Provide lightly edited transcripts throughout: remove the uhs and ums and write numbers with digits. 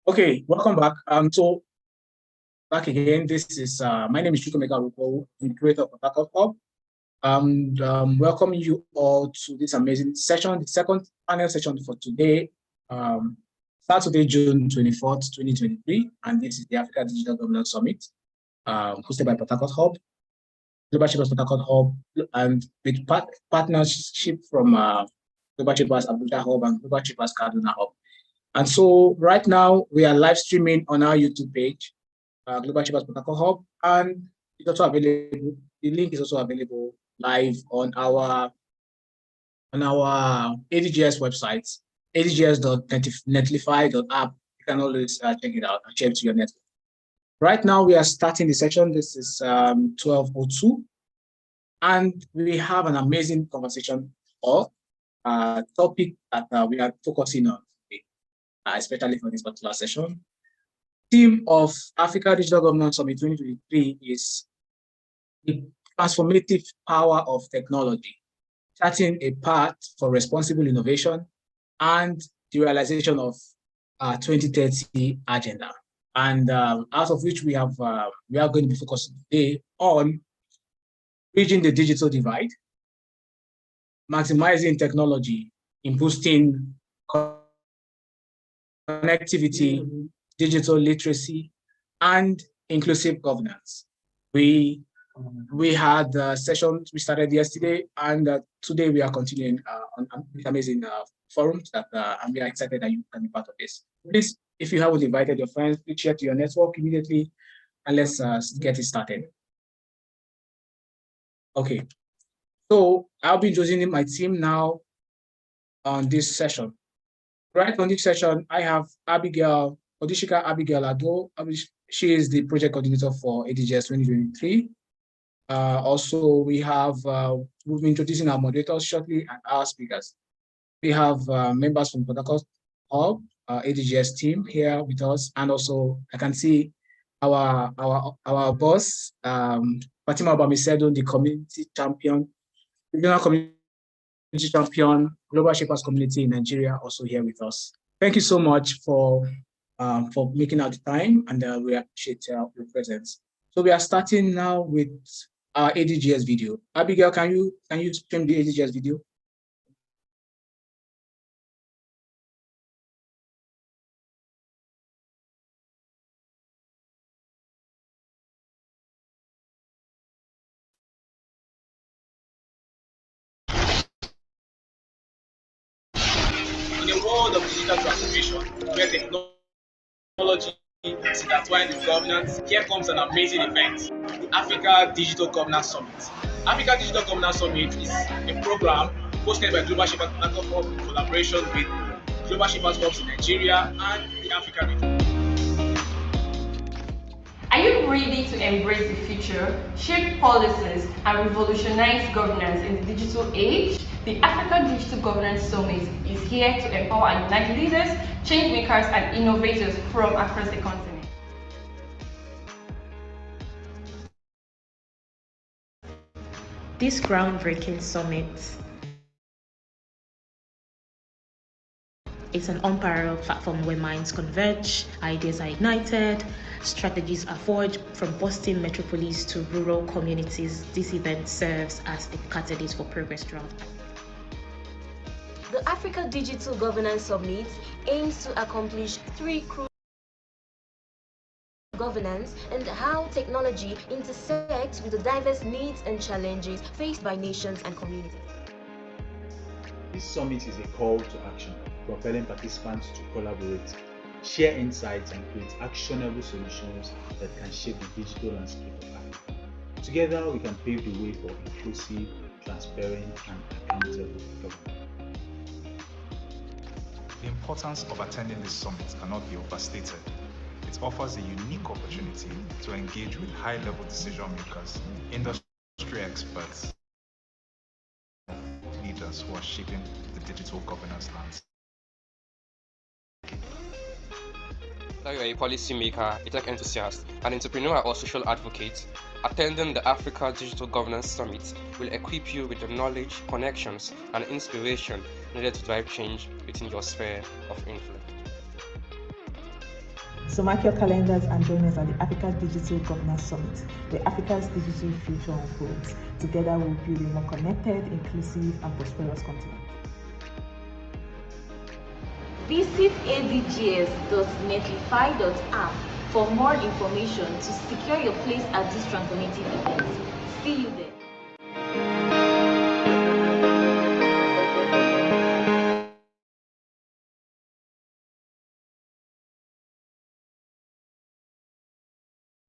Okay, welcome back. So back again. This is my name is Chukwemeka Ruko, I'm the creator of Protocol Hub. Welcome you all to this amazing session, the second panel session for today. Saturday, June 24th, 2023, and this is the Africa Digital Governance Summit, hosted by Protocol Hub, Global Shapers Protocol Hub, and with partnership from Global Shapers Abuja Hub and Global Shapers Kaduna Hub. And so right now we are live streaming on our YouTube page, Global Shapers Protocol Hub, and it's also available. The link is also available live on our ADGS website, adgs.netlify.app. You can always check it out and share it to your network. Right now we are starting the session. This is 12:02, and we have an amazing conversation or topic that we are focusing on today, especially for this particular session. Theme of Africa Digital Governance Summit 2023 is the transformative power of technology, charting a path for responsible innovation and the realization of our 2030 agenda. And out of which we are going to be focusing today on bridging the digital divide, maximizing technology in boosting connectivity, digital literacy, and inclusive governance. We had a session we started yesterday, and today we are continuing on this amazing forum that and we are excited that you can be part of this. Please, if you haven't invited your friends, please share to your network immediately, and let's get it started. Okay, so I'll be introducing my team now on this session. Right on this session, I have Abigail Ado. She is the project coordinator for ADGS 2023. Also, we have, we'll be introducing our moderators shortly and our speakers. We have members from Protocol Hub, ADGS team here with us, and also I can see our boss, Fatima Bamisedo, the community champion, regional community champion, Global Shapers community in Nigeria, also here with us. Thank you so much for making out the time, and we appreciate your presence. So we are starting now with our ADGS video. Abigail, can you stream the ADGS video? In a world of digital transformation, where technology is intertwined with governance, here comes an amazing event, the Africa Digital Governance Summit. Africa Digital Governance Summit is a program hosted by Global Shapers Protocol Hub in collaboration with Global Shapers Hubs in Nigeria and the Africa region. Are you ready to embrace the future, shape policies, and revolutionize governance in the digital age? The Africa Digital Governance Summit is here to empower and unite leaders, change makers, and innovators from across the continent. This groundbreaking summit is an unparalleled platform where minds converge, ideas are ignited, strategies are forged from bustling metropolis to rural communities. This event serves as a catalyst for progress throughout Africa. The Africa Digital Governance Summit aims to accomplish three crucial governance and how technology intersects with the diverse needs and challenges faced by nations and communities. This summit is a call to action, propelling participants to collaborate, share insights, and create actionable solutions that can shape the digital landscape of Africa. Together, we can pave the way for inclusive, transparent, and accountable government. The importance of attending this summit cannot be overstated. It offers a unique opportunity to engage with high-level decision makers, industry experts, leaders who are shaping the digital governance landscape. Whether you're a policymaker, a tech enthusiast, an entrepreneur, or social advocate, attending the Africa Digital Governance Summit will equip you with the knowledge, connections, and inspiration needed to drive change within your sphere of influence. So mark your calendars and join us at the Africa Digital Governance Summit, where Africa's digital future unfolds. Together we'll build a more connected, inclusive, and prosperous continent. Visit adgs.netlify.app for more information to secure your place at this transformative event. See you there.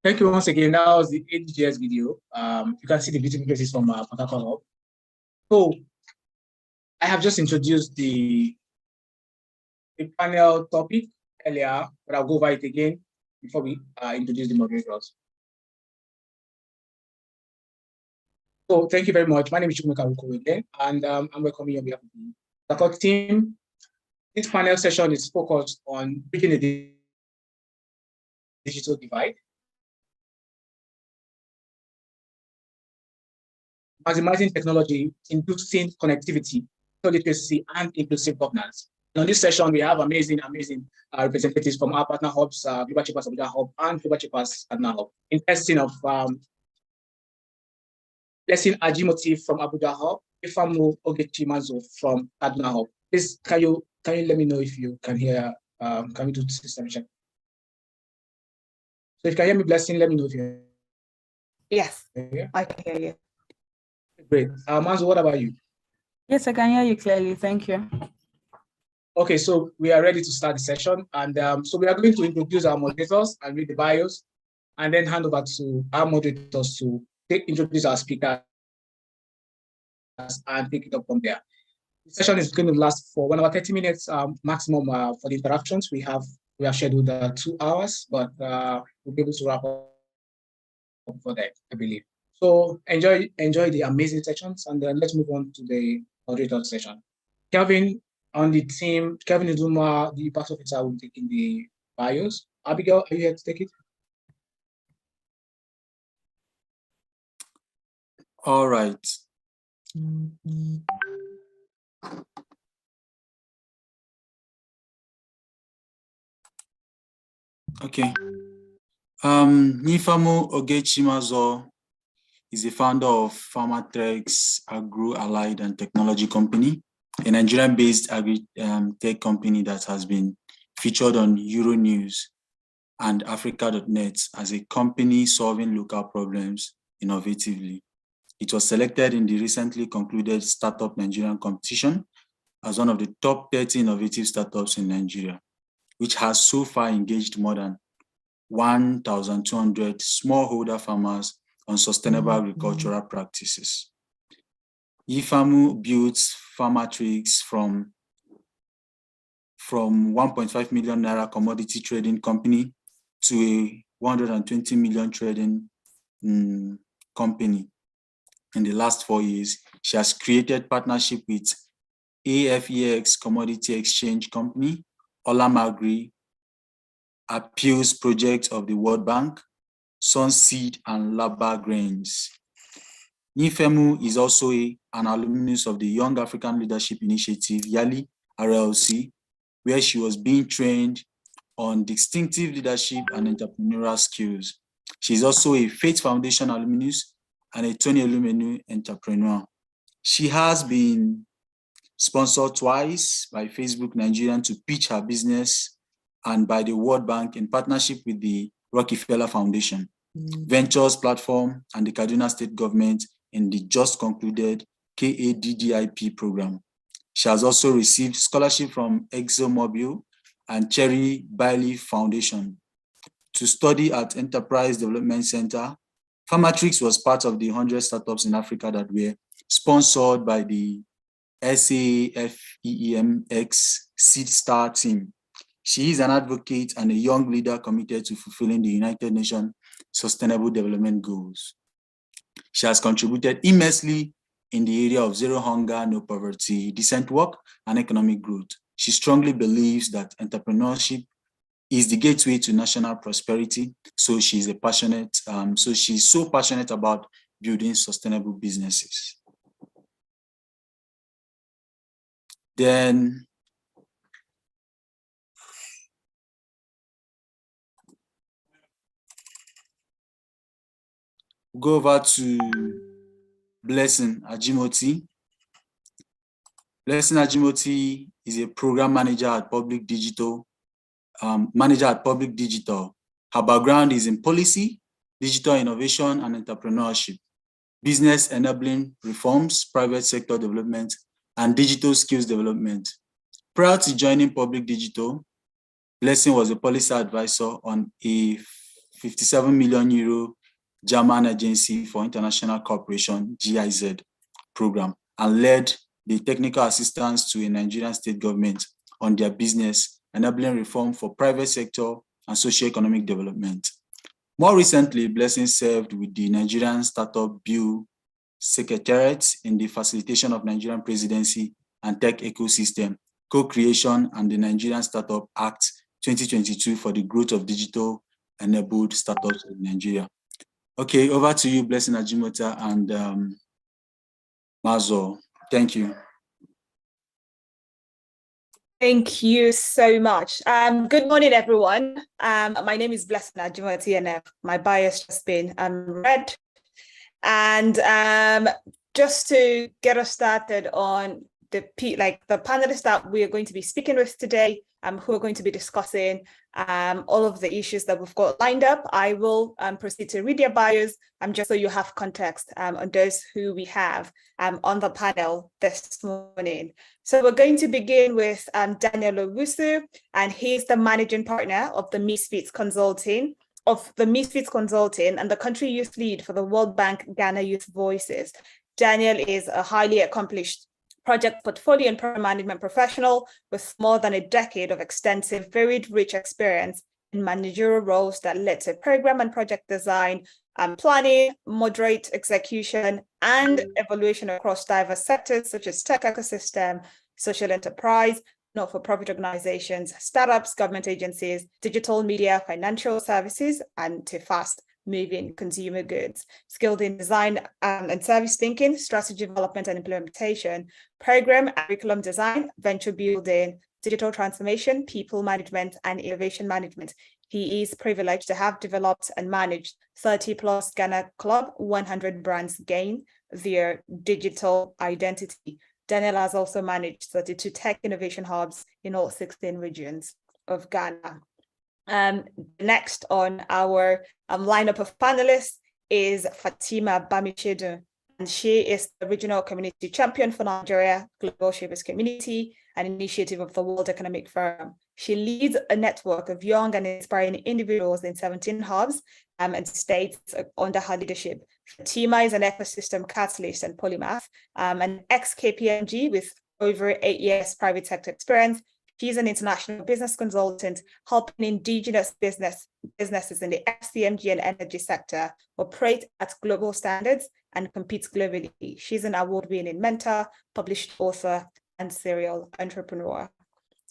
Thank you once again. That was the ADGS video. You can see the beautiful faces from Port Harcourt Hub. So I have just introduced the panel topic earlier, but I'll go over it again before we introduce the moderators. So thank you very much. My name is Chukwuemeka Ruko again, and I'm welcoming you on behalf of the Port Harcourt team. This panel session is focused on bridging the digital divide, maximizing technology, inducing connectivity, literacy, and inclusive governance. And on this session, we have amazing representatives from our partner hubs, Global Chippers Abuja Hub and Global Chippers Kaduna Hub. In person of Blessing Ajimoti from Abuja Hub, Ifamu Ogechimazo from Kaduna Hub. Please, can you let me know if you can hear? Can we do system check? So if you can hear me, Blessing, let me know if you. Yes, hear. I can hear you. Great. Manzo, what about you? Yes, I can hear you clearly. Thank you. Okay, so we are ready to start the session. And so we are going to introduce our moderators and read the bios, and then hand over to our moderators to introduce our speakers and take it up from there. The session is going to last for 1 hour, 30 minutes maximum for the interactions. We have scheduled 2 hours, but we'll be able to wrap up for that, I believe. So enjoy the amazing sessions, and then let's move on to the moderator session. Kelvin on the team, Kelvin Izuma, the pass officer, will take in the bios. Abigail, are you here to take it? All right. Okay. Nifamo Ogechimazo is the founder of Pharmatrex Agro Allied and Technology Company, a Nigerian-based agri-tech company that has been featured on Euronews and Africa.net as a company solving local problems innovatively. It was selected in the recently concluded Startup Nigerian competition as one of the top 30 innovative startups in Nigeria, which has so far engaged more than 1,200 smallholder farmers on sustainable agricultural practices. Yifamu built Pharmatrix from 1.5 million naira commodity trading company to a 120 million trading company. In the last 4 years, she has created partnership with AFEX Commodity Exchange Company, Olam Agri, Appeals Project of the World Bank, Sunseed, and Laba Grains. Nifemu is also an alumnus of the Young African Leadership Initiative, YALI RLC, where she was being trained on distinctive leadership and entrepreneurial skills. She is also a Faith Foundation alumnus and a Tony Elumelu entrepreneur. She has been sponsored twice by Facebook Nigerian to pitch her business and by the World Bank in partnership with the Rockefeller Foundation, Ventures Platform, and the Kaduna State Government in the just concluded KADDIP program. She has also received scholarship from ExxonMobil and Cherry Bailey Foundation to study at Enterprise Development Center. Pharmatrix was part of the 100 startups in Africa that were sponsored by the SAFEMX Seed Star team. She is an advocate and a young leader committed to fulfilling the United Nations Sustainable Development Goals. She has contributed immensely in the area of zero hunger, no poverty, decent work, and economic growth. She strongly believes that entrepreneurship is the gateway to national prosperity. So she's so passionate about building sustainable businesses. Then Go over to Blessing Ajimoti. Blessing Ajimoti is a program manager at Public Digital. Her background is in policy, digital innovation and entrepreneurship, business enabling reforms, private sector development, and digital skills development. Prior to joining Public Digital, Blessing was a policy advisor on a 57 million euro German Agency for International Cooperation, GIZ program, and led the technical assistance to a Nigerian state government on their business, enabling reform for private sector and socio-economic development. More recently, Blessing served with the Nigerian Startup Bill Secretariat in the facilitation of Nigerian presidency and tech ecosystem, co-creation, and the Nigerian Startup Act 2022 for the growth of digital-enabled startups in Nigeria. Okay, over to you, Blessing Ajimota and Mazo. Thank you. Thank you so much. Good morning, everyone. My name is Blessing Ajimoti, and my bio has just been read. And just to get us started on the panelists that we are going to be speaking with today, who are going to be discussing all of the issues that we've got lined up, I will proceed to read their bios, just so you have context on those who we have on the panel this morning. So we're going to begin with Daniel Owusu, and he's the managing partner of the Misfits Consulting, and the country youth lead for the World Bank Ghana Youth Voices. Daniel is a highly accomplished project portfolio and program management professional with more than a decade of extensive, varied, rich experience in managerial roles that led to program and project design, planning, moderate execution, and evaluation across diverse sectors such as tech ecosystem, social enterprise, not-for-profit organizations, startups, government agencies, digital media, financial services, and to fast-moving consumer goods. Skilled in design and service thinking, strategy development and implementation, program and curriculum design, venture building, digital transformation, people management, and innovation management. He is privileged to have developed and managed 30+ Ghana Club 100 brands gain their digital identity. Daniel has also managed 32 tech innovation hubs in all 16 regions of Ghana. Next on our lineup of panelists is Fatima Bamishedu, and she is the Regional Community Champion for Nigeria Global Shapers Community, an initiative of the World Economic Forum. She leads a network of young and inspiring individuals in 17 hubs and states under her leadership. Fatima is an ecosystem catalyst and polymath, an ex-KPMG with over 8 years private sector experience. She's an international business consultant, helping indigenous businesses in the FCMG and energy sector operate at global standards and compete globally. She's an award-winning mentor, published author, and serial entrepreneur.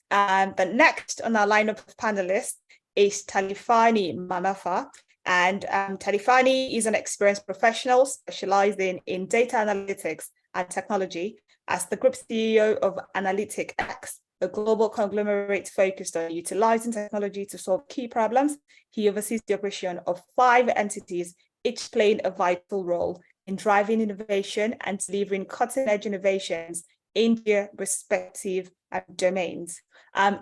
The next on our lineup of panelists is Talifani Manafa. And Talifani is an experienced professional specializing in data analytics and technology as the group CEO of Analytic X, a global conglomerate focused on utilizing technology to solve key problems. He oversees the operation of 5 entities, each playing a vital role in driving innovation and delivering cutting-edge innovations in their respective domains.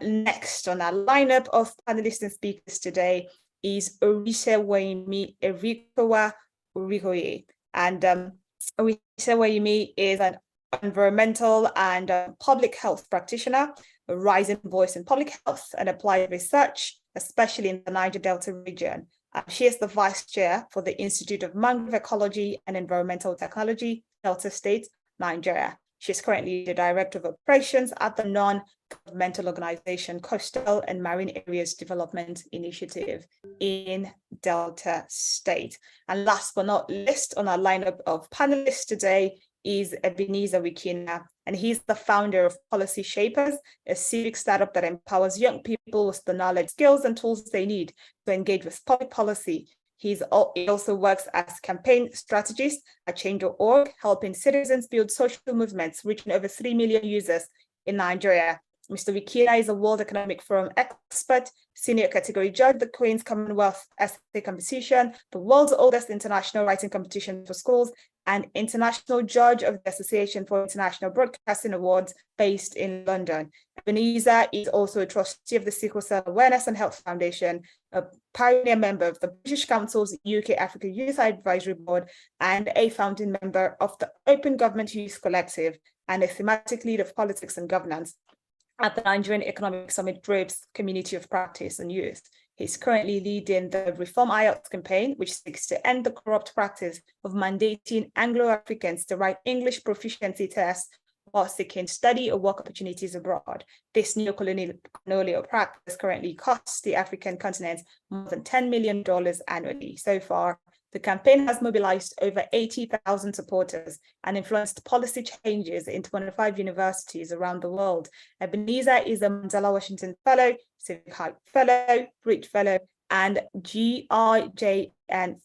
Next on our lineup of panelists and speakers today is Orisewayemi Erikowa Urihoye. And Orisewayemi is an environmental and public health practitioner, a rising voice in public health and applied research, especially in the Niger Delta region. She is the vice chair for the Institute of Mangrove Ecology and Environmental Technology, Delta State, Nigeria. She's currently the Director of Operations at the non-governmental organization Coastal and Marine Areas Development Initiative in Delta State. And last but not least on our lineup of panelists today is Ebenezer Wikina, and he's the founder of Policy Shapers, a civic startup that empowers young people with the knowledge, skills, and tools they need to engage with public policy. He also works as campaign strategist at Change.org, helping citizens build social movements reaching over 3 million users in Nigeria. Mr. Wikina is a World Economic Forum expert, senior category judge, the Queen's Commonwealth Essay Competition, the world's oldest international writing competition for schools, and international judge of the Association for International Broadcasting Awards based in London. Ebenezer is also a trustee of the Sickle Cell Awareness and Health Foundation, a pioneer member of the British Council's UK Africa Youth Advisory Board, and a founding member of the Open Government Youth Collective, and a thematic lead of politics and governance at the Nigerian Economic Summit Group's Community of Practice and Youth. He's currently leading the Reform IELTS campaign, which seeks to end the corrupt practice of mandating Anglo-Africans to write English proficiency tests while seeking study or work opportunities abroad. This neo-colonial practice currently costs the African continent more than $10 million annually. So far, the campaign has mobilized over 80,000 supporters and influenced policy changes in 25 universities around the world. Ebenezer is a Mandela Washington Fellow, Civic Heights Fellow, Brit Fellow, and GIJN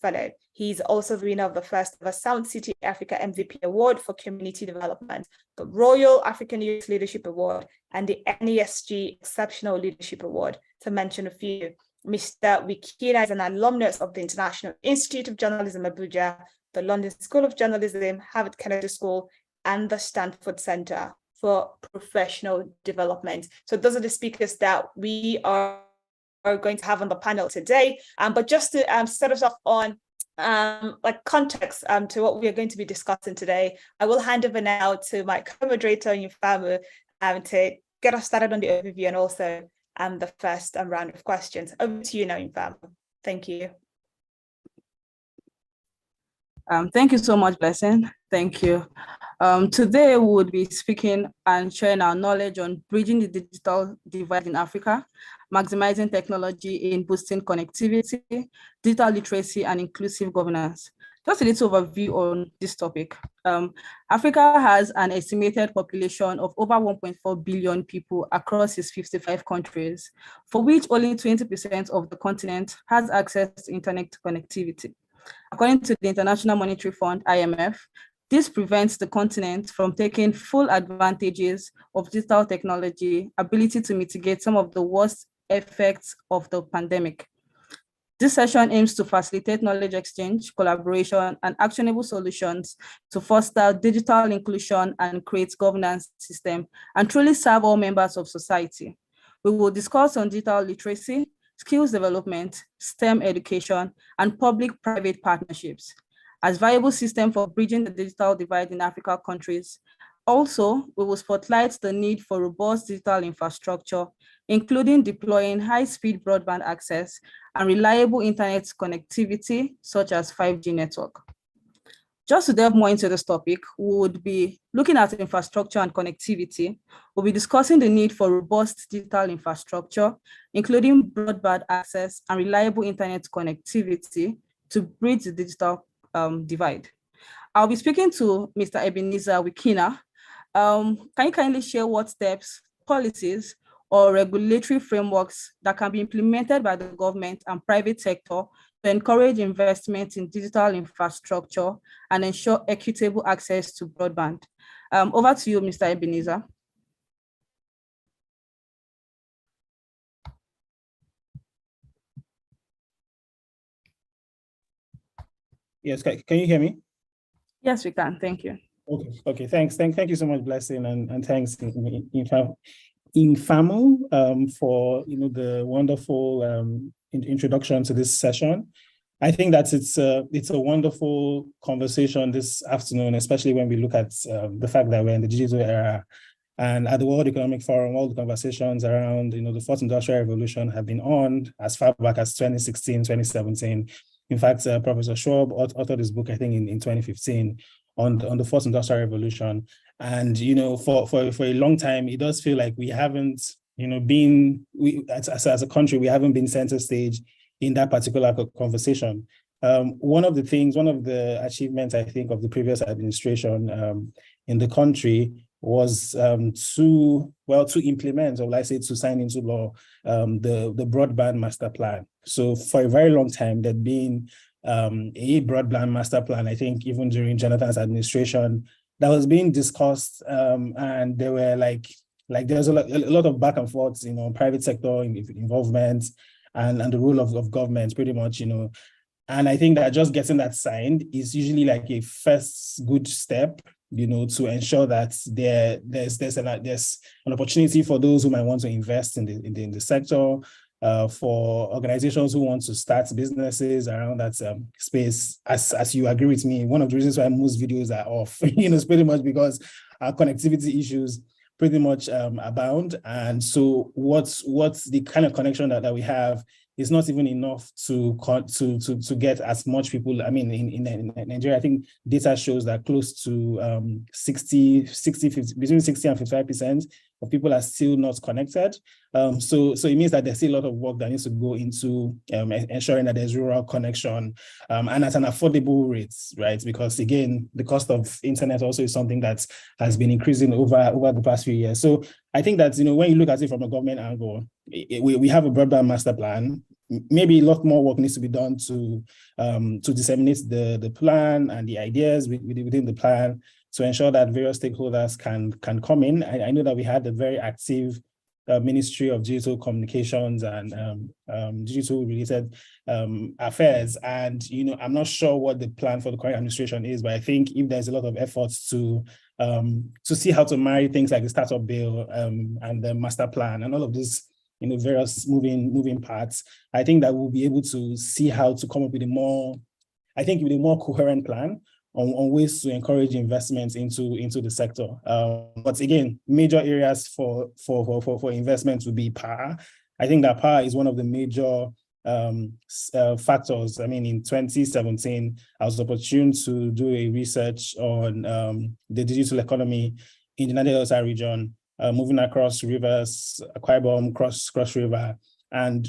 Fellow. He's also the winner of the first ever Sound City Africa MVP Award for Community Development, the Royal African Youth Leadership Award, and the NESG Exceptional Leadership Award, to mention a few. Mr. Wikina is an alumnus of the International Institute of Journalism, Abuja, the London School of Journalism, Harvard Kennedy School, and the Stanford Center for Professional Development. So those are the speakers that we are going to have on the panel today. But just to start us off on like context to what we are going to be discussing today, I will hand over now to my co-moderator, Yufamu, to get us started on the overview and also the first round of questions. Over to you now, Yufamu. Thank you. Thank you so much, Blessing. Thank you. Today we would be speaking and sharing our knowledge on bridging the digital divide in Africa, maximizing technology in boosting connectivity, digital literacy, and inclusive governance. Just a little overview on this topic. Africa has an estimated population of over 1.4 billion people across its 55 countries, for which only 20% of the continent has access to internet connectivity. According to the International Monetary Fund, IMF, this prevents the continent from taking full advantages of digital technology, ability to mitigate some of the worst effects of the pandemic. This session aims to facilitate knowledge exchange, collaboration, and actionable solutions to foster digital inclusion and create governance system and truly serve all members of society. We will discuss on digital literacy, skills development, STEM education, and public-private partnerships as viable system for bridging the digital divide in African countries. Also, we will spotlight the need for robust digital infrastructure, including deploying high-speed broadband access and reliable internet connectivity, such as 5G network. Just to delve more into this topic, we would be looking at infrastructure and connectivity. We'll be discussing the need for robust digital infrastructure, including broadband access and reliable internet connectivity to bridge the digital divide. I'll be speaking to Mr. Ebenezer Wikina. Can you kindly share what steps, policies, or regulatory frameworks that can be implemented by the government and private sector to encourage investment in digital infrastructure and ensure equitable access to broadband? Over to you, Mr. Ebenezer. Yes, can you hear me? Yes, we can. Thank you. Okay. Thanks. Thank you so much, Blessing, and thanks, Infamu, for the wonderful introduction to this session. I think that it's a wonderful conversation this afternoon, especially when we look at the fact that we're in the digital era, and at the World Economic Forum, all the conversations around the fourth industrial revolution have been on as far back as 2016, 2017. In fact, Professor Schwab authored this book, I think, in 2015 on the fourth industrial revolution. And for a long time, it does feel like we haven't been, as a country, we haven't been center stage in that particular conversation. One of the achievements, I think, of the previous administration in the country was to implement, or let's say to sign into law, the broadband master plan. So for a very long time, there'd been a broadband master plan, I think even during Jonathan's administration, that was being discussed, and there were like like there's a lot of back and forth, private sector involvement and the role of government pretty much, and I think that just getting that signed is usually like a first good step, to ensure that there's an opportunity for those who might want to invest in the sector, for organizations who want to start businesses around that space. As you agree with me, one of the reasons why most videos are off, is pretty much because our connectivity issues pretty much abound. And so what's the kind of connection that we have is not even enough to get as much people. I mean, in Nigeria, I think data shows that close to 50, between 60 and 55% of people are still not connected. So it means that there's still a lot of work that needs to go into ensuring that there's rural connection and at an affordable rate, right? Because again, the cost of internet also is something that has been increasing over the past few years. So I think that, when you look at it from a government angle, we have a broadband master plan. Maybe a lot more work needs to be done to disseminate the plan and the ideas within the plan to ensure that various stakeholders can come in. I know that we had a very active Ministry of Digital Communications and digital related affairs. And, I'm not sure what the plan for the current administration is, but I think if there's a lot of efforts to see how to marry things like the startup bill and the master plan and all of these, various moving parts, I think that we'll be able to see how to come up with a more coherent plan on ways to encourage investments into the sector. But again, major areas for investment would be power. I think that power is one of the major factors. I mean, in 2017, I was opportune to do a research on the digital economy in the Niger Delta region, moving across rivers, Akwa Ibom, cross river, and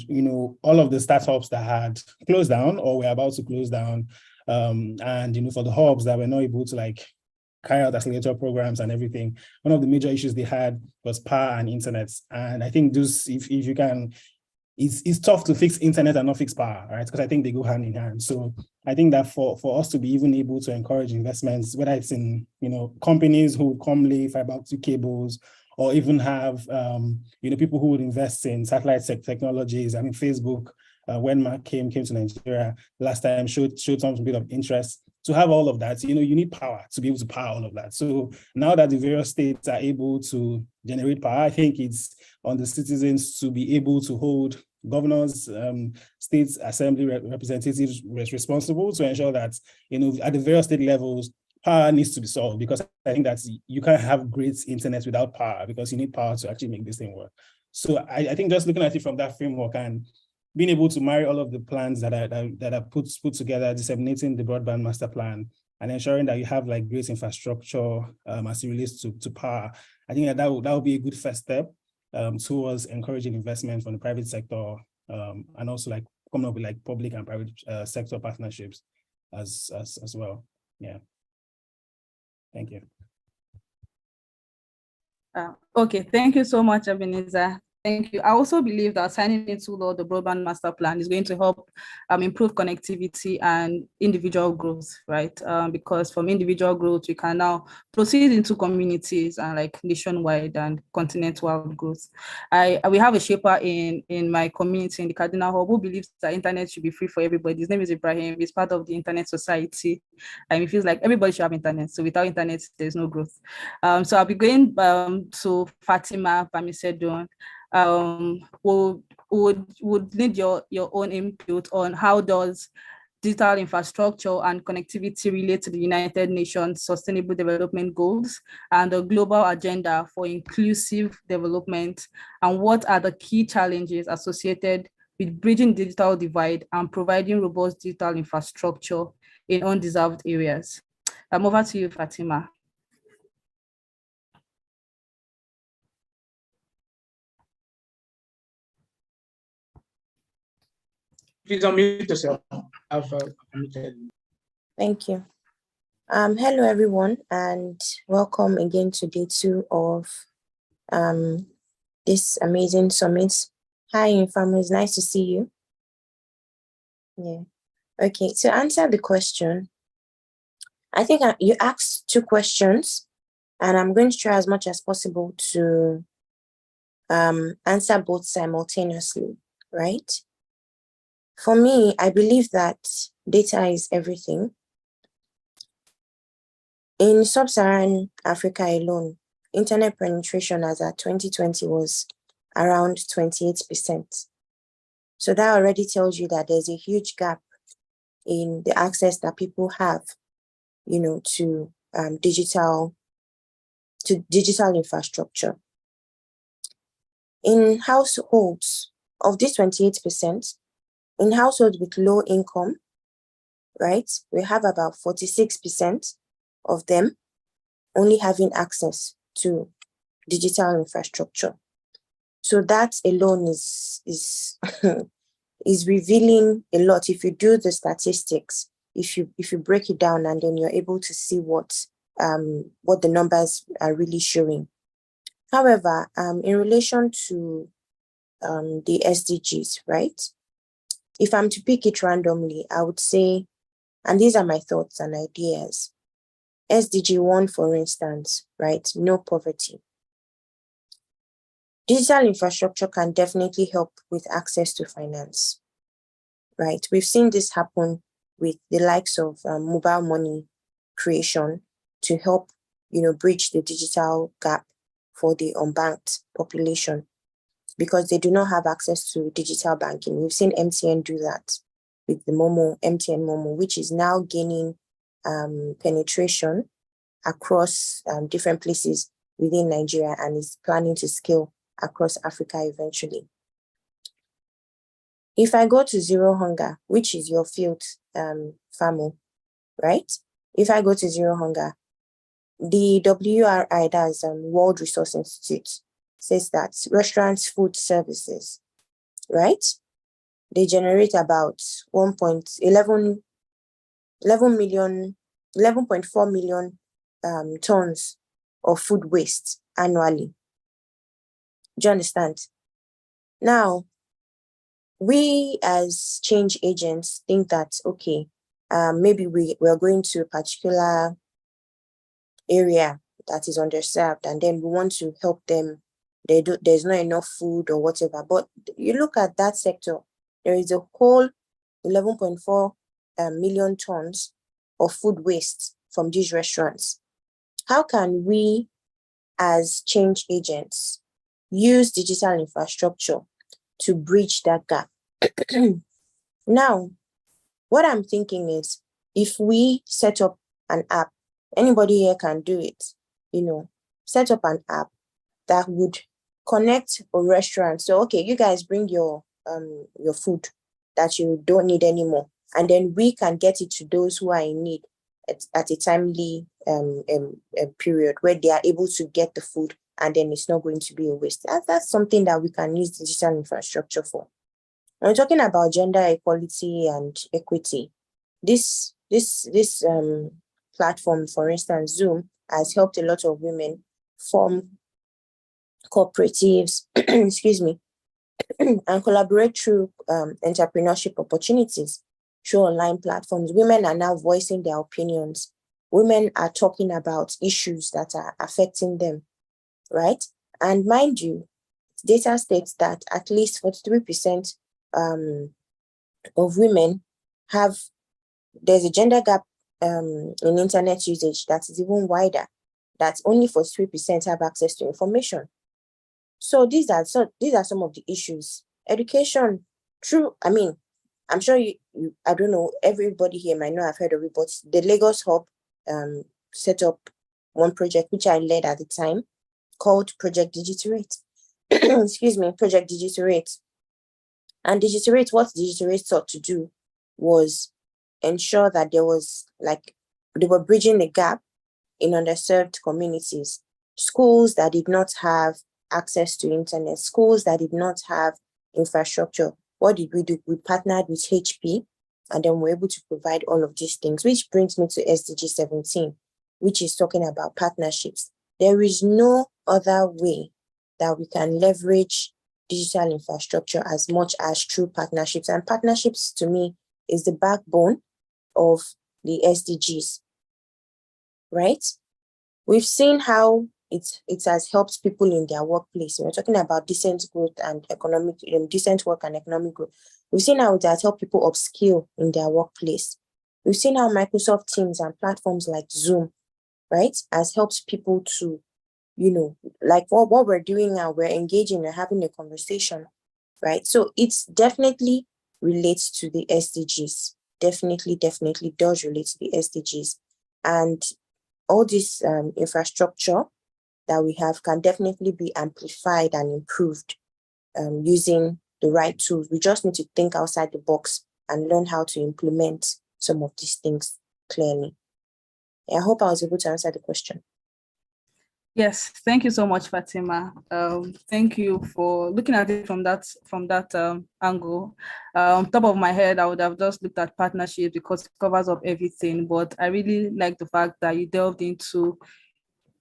all of the startups that had closed down or were about to close down, and for the hubs that were not able to carry out accelerator programs and everything, one of the major issues they had was power and internet. And I think those, if you can, it's tough to fix internet and not fix power, right? Because I think they go hand in hand. So I think that for us to be even able to encourage investments, whether it's in companies who would come lay fiber optic cables, or even have people who would invest in satellite technologies. I mean, Facebook, when Mark came to Nigeria last time, showed some bit of interest. To have all of that, you need power to be able to power all of that. So now that the various states are able to generate power, I think it's on the citizens to be able to hold governors, states assembly representatives responsible to ensure that, at the various state levels, power needs to be solved, because I think that you can't have great internet without power, because you need power to actually make this thing work. So I think just looking at it from that framework and being able to marry all of the plans that are put together, disseminating the broadband master plan and ensuring that you have great infrastructure as it relates to power, I think that will be a good first step towards encouraging investment from the private sector, and also coming up with public and private sector partnerships as well. Yeah. Thank you. Okay, thank you so much, Ebenezer. Thank you. I also believe that signing into law the broadband master plan is going to help improve connectivity and individual growth, right? Because from individual growth, we can now proceed into communities and nationwide and continental growth. We have a shaper in my community in the Cardinal Hub who believes that internet should be free for everybody. His name is Ibrahim. He's part of the Internet Society, and he feels like everybody should have internet. So without internet, there's no growth. So I'll be going to Fatima Bamisedon. Would need your own input on how does digital infrastructure and connectivity relate to the United Nations Sustainable Development Goals and the global agenda for inclusive development, and what are the key challenges associated with bridging digital divide and providing robust digital infrastructure in undeserved areas. Over to you, Fatima. Please unmute yourself. I've unmuted. Thank you. Hello, everyone, and welcome again to day 2 of this amazing summit. Hi, Informers, nice to see you. Yeah. Okay, to answer the question, I think you asked 2 questions, and I'm going to try as much as possible to answer both simultaneously, right? For me, I believe that data is everything. In sub-Saharan Africa alone, internet penetration as at 2020 was around 28%. So that already tells you that there's a huge gap in the access that people have, to digital infrastructure. In households, of this 28%, in households with low income, right, we have about 46% of them only having access to digital infrastructure. So that alone is is revealing a lot. If you do the statistics, if you break it down, and then you're able to see what the numbers are really showing. However, in relation to the SDGs, right? If I'm to pick it randomly, I would say, and these are my thoughts and ideas, SDG 1, for instance, right? No poverty. Digital infrastructure can definitely help with access to finance, right? We've seen this happen with the likes of mobile money creation to help, bridge the digital gap for the unbanked population, because they do not have access to digital banking. We've seen MTN do that with the MTN Momo, which is now gaining penetration across different places within Nigeria and is planning to scale across Africa eventually. If I go to Zero Hunger, which is your field, FAMO, right? If I go to Zero Hunger, the WRI, that's World Resource Institute, says that restaurants, food services, right? They generate about 11.4 million tons of food waste annually. Do you understand? Now, we as change agents think that, okay, maybe we're going to a particular area that is underserved, and then we want to help them. There's not enough food or whatever. But you look at that sector, there is a whole 11.4 million tons of food waste from these restaurants. How can we, as change agents, use digital infrastructure to bridge that gap? Now, what I'm thinking is, if we set up an app, anybody here can do it, set up an app that would connect a restaurant. So, okay, you guys bring your food that you don't need anymore, and then we can get it to those who are in need at a timely period where they are able to get the food, and then it's not going to be a waste. That's something that we can use digital infrastructure for. When we're talking about gender equality and equity, this platform, for instance, Zoom, has helped a lot of women form cooperatives, excuse me, and collaborate through entrepreneurship opportunities through online platforms. Women are now voicing their opinions. Women are talking about issues that are affecting them, right? And mind you, data states that at least 43% of women there's a gender gap in internet usage that is even wider, that only 43% have access to information. So these are some of the issues. Education, I'm sure you I don't know, everybody here might not have heard of it, but the Lagos Hub set up one project which I led at the time called Project Digiturate. Excuse me, Project Digiturate. And Digiturate, what Digiturate sought to do was ensure that they were bridging the gap in underserved communities, schools that did not have access to internet, schools that did not have infrastructure. What did we do? We partnered with HP, and then we're able to provide all of these things, which brings me to SDG 17, which is talking about partnerships. There is no other way that we can leverage digital infrastructure as much as through partnerships. And partnerships, to me, is the backbone of the SDGs, right? We've seen how it has helped people in their workplace. We're talking about decent growth and decent work and economic growth. We've seen how it has helped people upskill in their workplace. We've seen how Microsoft Teams and platforms like Zoom, right, has helped people to, like what we're doing now, we're engaging and having a conversation, right? So it's definitely relates to the SDGs. Definitely does relate to the SDGs. And all this infrastructure that we have can definitely be amplified and improved using the right tools. We just need to think outside the box and learn how to implement some of these things clearly. I hope I was able to answer the question. Yes, thank you so much, Fatima. Thank you for looking at it from that angle. On top of my head, I would have just looked at partnership because it covers up everything. But I really like the fact that you delved into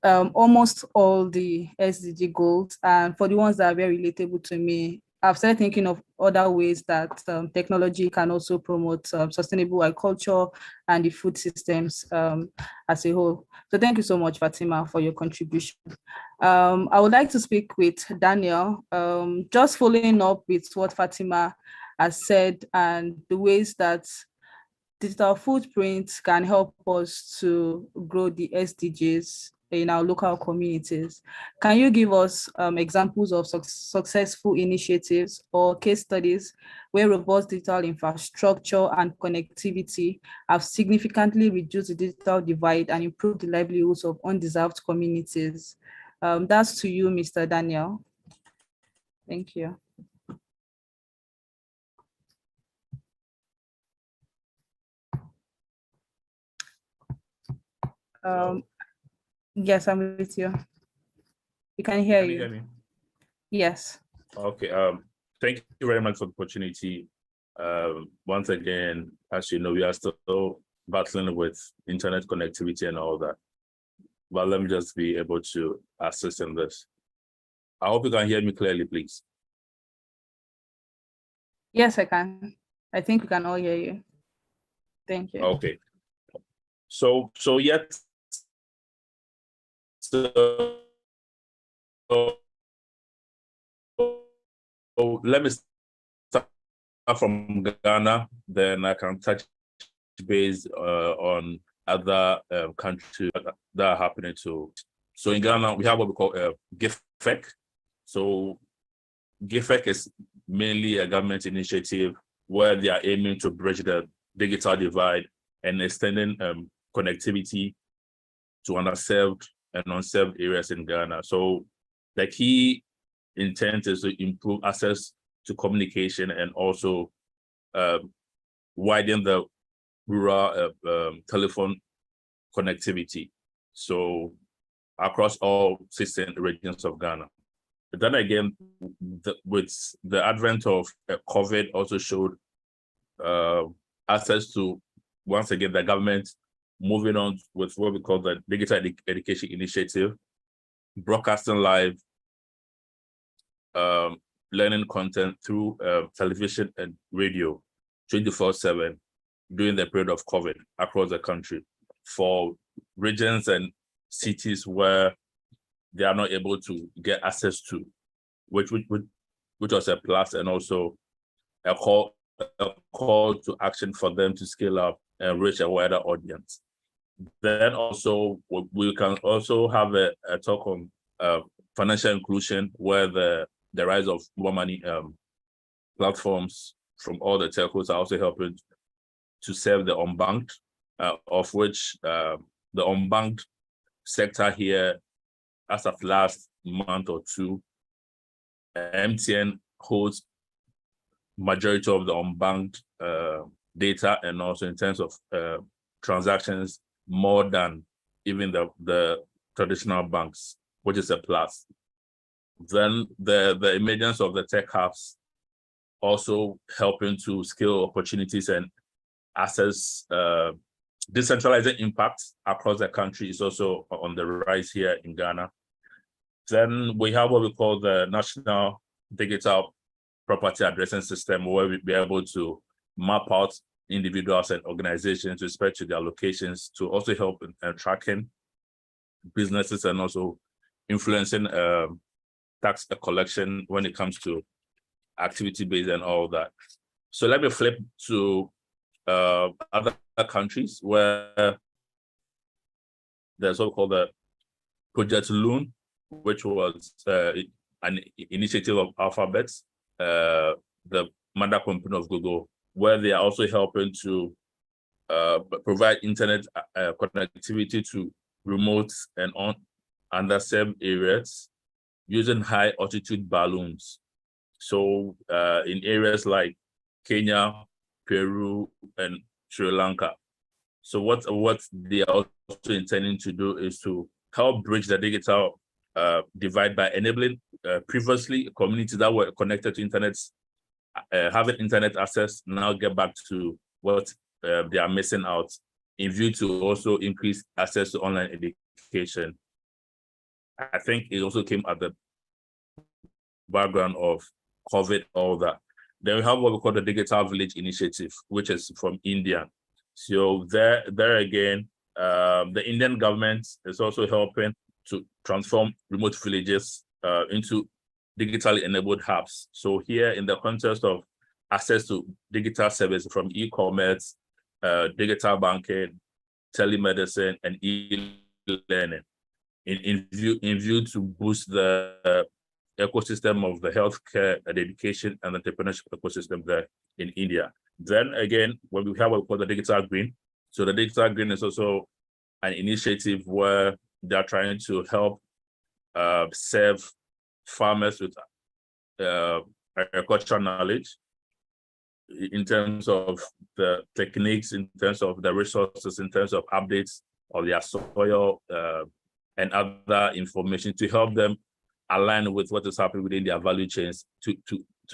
almost all the SDG goals, and for the ones that are very relatable to me, I've started thinking of other ways that technology can also promote sustainable agriculture and the food systems as a whole. So thank you so much, Fatima, for your contribution. I would like to speak with Daniel, just following up with what Fatima has said and the ways that digital footprints can help us to grow the SDGs in our local communities. Can you give us examples of successful initiatives or case studies where robust digital infrastructure and connectivity have significantly reduced the digital divide and improved the livelihoods of undeserved communities? That's to you, Mr. Daniel. Thank you. Yes, I'm with you. We can hear you. Can you hear me? Yes. Okay. Thank you very much for the opportunity. Once again, as you know, we are still battling with internet connectivity and all that. But let me just be able to assist in this. I hope you can hear me clearly, please. Yes, I can. I think we can all hear you. Thank you. Okay. So let me start from Ghana, then I can touch base on other countries that are happening too. So in Ghana, we have what we call GIFEC. So GIFEC is mainly a government initiative where they are aiming to bridge the digital divide and extending connectivity to underserved and unserved areas in Ghana. So the key intent is to improve access to communication and also widen the rural telephone connectivity. So across all 16 regions of Ghana. But then again, with the advent of COVID also showed access to, once again, the government moving on with what we call the Digital Education Initiative, broadcasting live learning content through television and radio 24/7 during the period of COVID across the country for regions and cities where they are not able to get access to, which was a plus, and also a call to action for them to scale up and reach a wider audience. Then also we can also have a talk on financial inclusion, where the rise of more money platforms from all the telcos are also helping to serve the unbanked, of which the unbanked sector here, as of last month or two, MTN holds majority of the unbanked data, and also in terms of transactions, more than even the traditional banks, which is a plus. Then the emergence of the tech hubs also helping to scale opportunities and access decentralizing impact across the country is also on the rise here in Ghana. Then we have what we call the National Digital Property Addressing System, where we'll be able to map out individuals and organizations with respect to their locations to also help in tracking businesses and also influencing tax collection when it comes to activity-based and all that. So let me flip to other countries where there's so called the Project Loon, which was an initiative of Alphabet, the mother company of Google, where they are also helping to provide internet connectivity to remote and underserved areas using high altitude balloons. So in areas like Kenya, Peru, and Sri Lanka. So what they are also intending to do is to help bridge the digital divide by enabling previously communities that were connected to internet, having internet access, now get back to what they are missing out, in view to also increase access to online education. I think it also came at the background of COVID, all that. Then we have what we call the Digital Village Initiative, which is from India. So there again, the Indian government is also helping to transform remote villages into digitally enabled hubs. So here, in the context of access to digital services from e-commerce, digital banking, telemedicine, and e-learning, in view to boost the ecosystem of the healthcare and education and entrepreneurship ecosystem there in India. Then again, when we have what we call the Digital Green, so the Digital Green is also an initiative where they're trying to help serve farmers with agricultural knowledge in terms of the techniques, in terms of the resources, in terms of updates of their soil and other information to help them align with what is happening within their value chains to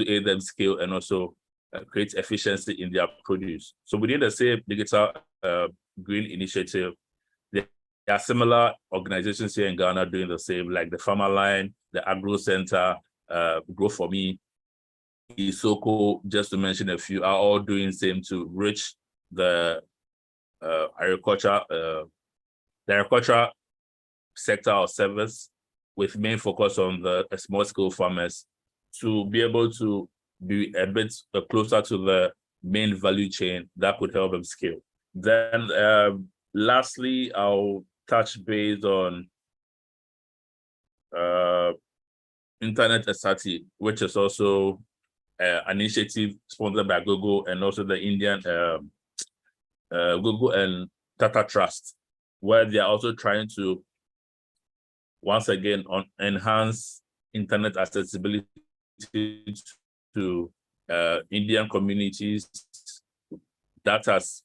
aid them scale and also create efficiency in their produce. So within the same Digital Green Initiative, there are similar organizations here in Ghana doing the same, like the Farmer Line, the Agro Center, Grow For Me, Isoko, just to mention a few, are all doing the same to reach the agriculture sector or service, with main focus on the small-scale farmers to be able to be a bit closer to the main value chain that could help them scale. Then lastly, I'll touch base on Internet SRT, which is also an initiative sponsored by Google and also the Indian Google and Tata Trust, where they are also trying to once again enhance internet accessibility to Indian communities. That has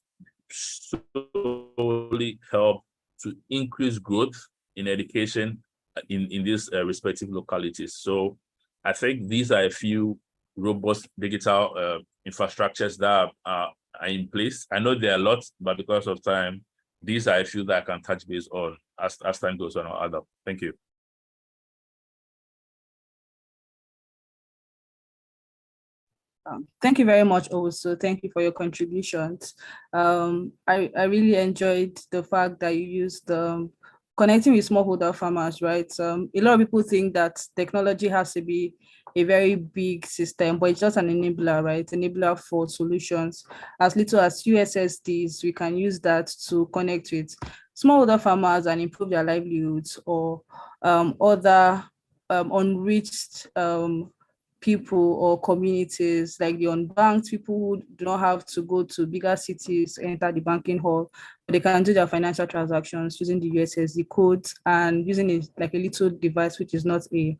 solely helped to increase growth in education in these respective localities. So I think these are a few robust digital infrastructures that are in place. I know there are lots, but because of time, these are a few that I can touch base on as time goes on or other. Thank you. Thank you very much, also. Thank you for your contributions. I really enjoyed the fact that you used connecting with smallholder farmers, right? A lot of people think that technology has to be a very big system, but it's just an enabler, right? Enabler for solutions. As little as USSDs, we can use that to connect with smallholder farmers and improve their livelihoods, or other unreached people or communities, like the unbanked people who do not have to go to bigger cities, enter the banking hall, but they can do their financial transactions using the USSD codes and using like a little device, which is not a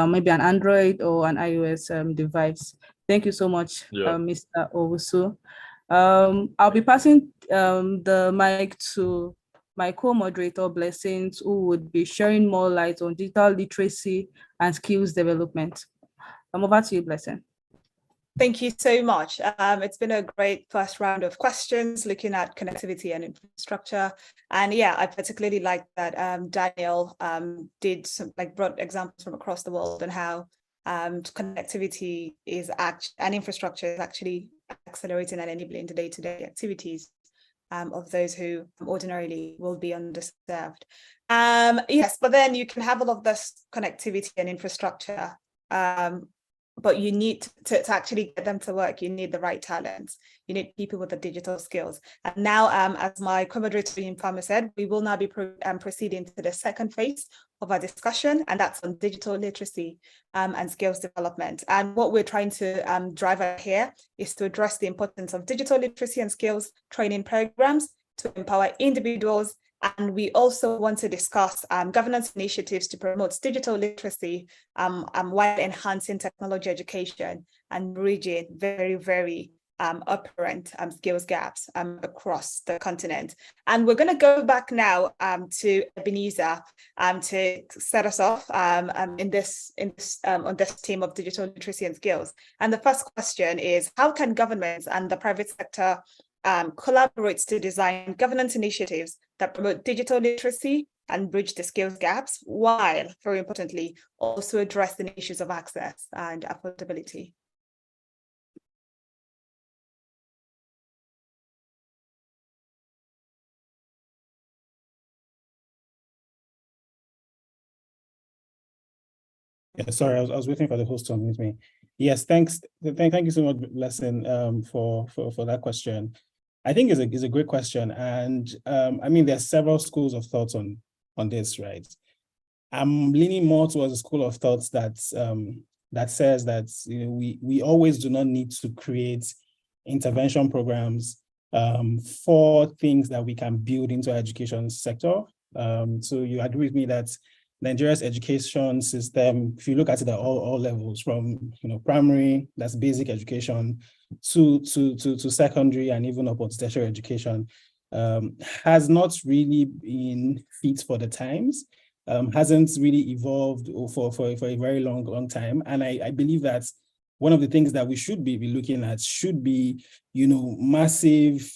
maybe an Android or an iOS device. Thank you so much, Mr. Owusu. I'll be passing the mic to my co-moderator, Blessings, who would be sharing more light on digital literacy and skills development. I'm over to you, Blessing. Thank you so much. It's been a great first round of questions looking at connectivity and infrastructure. And yeah, I particularly like that Daniel did some brought examples from across the world and how connectivity is and infrastructure is actually accelerating and enabling the day-to-day activities of those who ordinarily will be underserved. Yes, but then you can have all of this connectivity and infrastructure, but you need to actually get them to work. You need the right talents. You need people with the digital skills. And now, as my co-moderator Farmer said, we will now be proceeding to the second phase of our discussion, and that's on digital literacy and skills development. And what we're trying to drive out here is to address the importance of digital literacy and skills training programs to empower individuals. And we also want to discuss governance initiatives to promote digital literacy while enhancing technology education and bridging very, very apparent skills gaps across the continent. And we're going to go back now to Ebenezer to set us off on this theme of digital literacy and skills. And the first question is, how can governments and the private sector collaborate to design governance initiatives that promote digital literacy and bridge the skills gaps, while, very importantly, also addressing issues of access and affordability? Yeah, sorry, I was waiting for the host to unmute me. Yes, thanks. Thank you so much, Blessing, for that question. I think it's a great question, and I mean, there's several schools of thoughts on this, right? I'm leaning more towards a school of thoughts that says that we always do not need to create intervention programs for things that we can build into our education sector. So you agree with me that Nigeria's education system, if you look at it at all levels, from primary, that's basic education, to secondary and even upwards tertiary education, has not really been fit for the times, hasn't really evolved for a very long time. And I believe that one of the things that we should be looking at should be, massive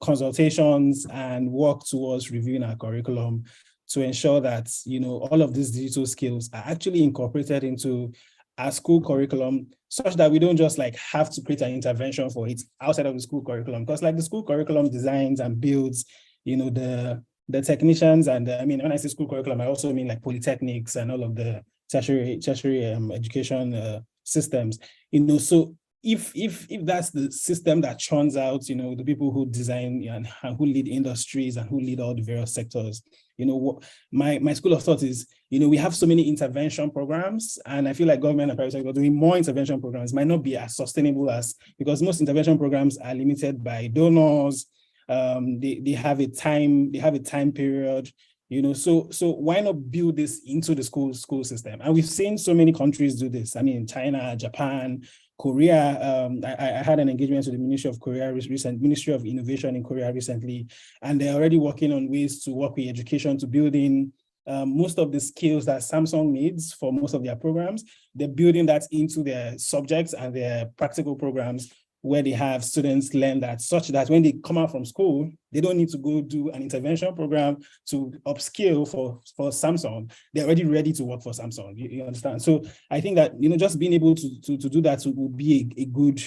consultations and work towards reviewing our curriculum to ensure that, all of these digital skills are actually incorporated into our school curriculum, such that we don't just have to create an intervention for it outside of the school curriculum. Because the school curriculum designs and builds, the technicians and when I say school curriculum, I also mean polytechnics and all of the tertiary education systems, so if that's the system that churns out, the people who design and who lead industries and who lead all the various sectors, my school of thought is, we have so many intervention programs, and I feel like government and private sector doing more intervention programs might not be as sustainable because most intervention programs are limited by donors. They have a time period. So why not build this into the school system? And we've seen so many countries do this. I mean, China, Japan, Korea. I had an engagement with the Ministry of Innovation in Korea recently, and they're already working on ways to work with education to build in most of the skills that Samsung needs for most of their programs. They're building that into their subjects and their practical programs, where they have students learn that, such that when they come out from school, they don't need to go do an intervention program to upskill for Samsung. They're already ready to work for Samsung. You understand? So I think that just being able to do that would be a good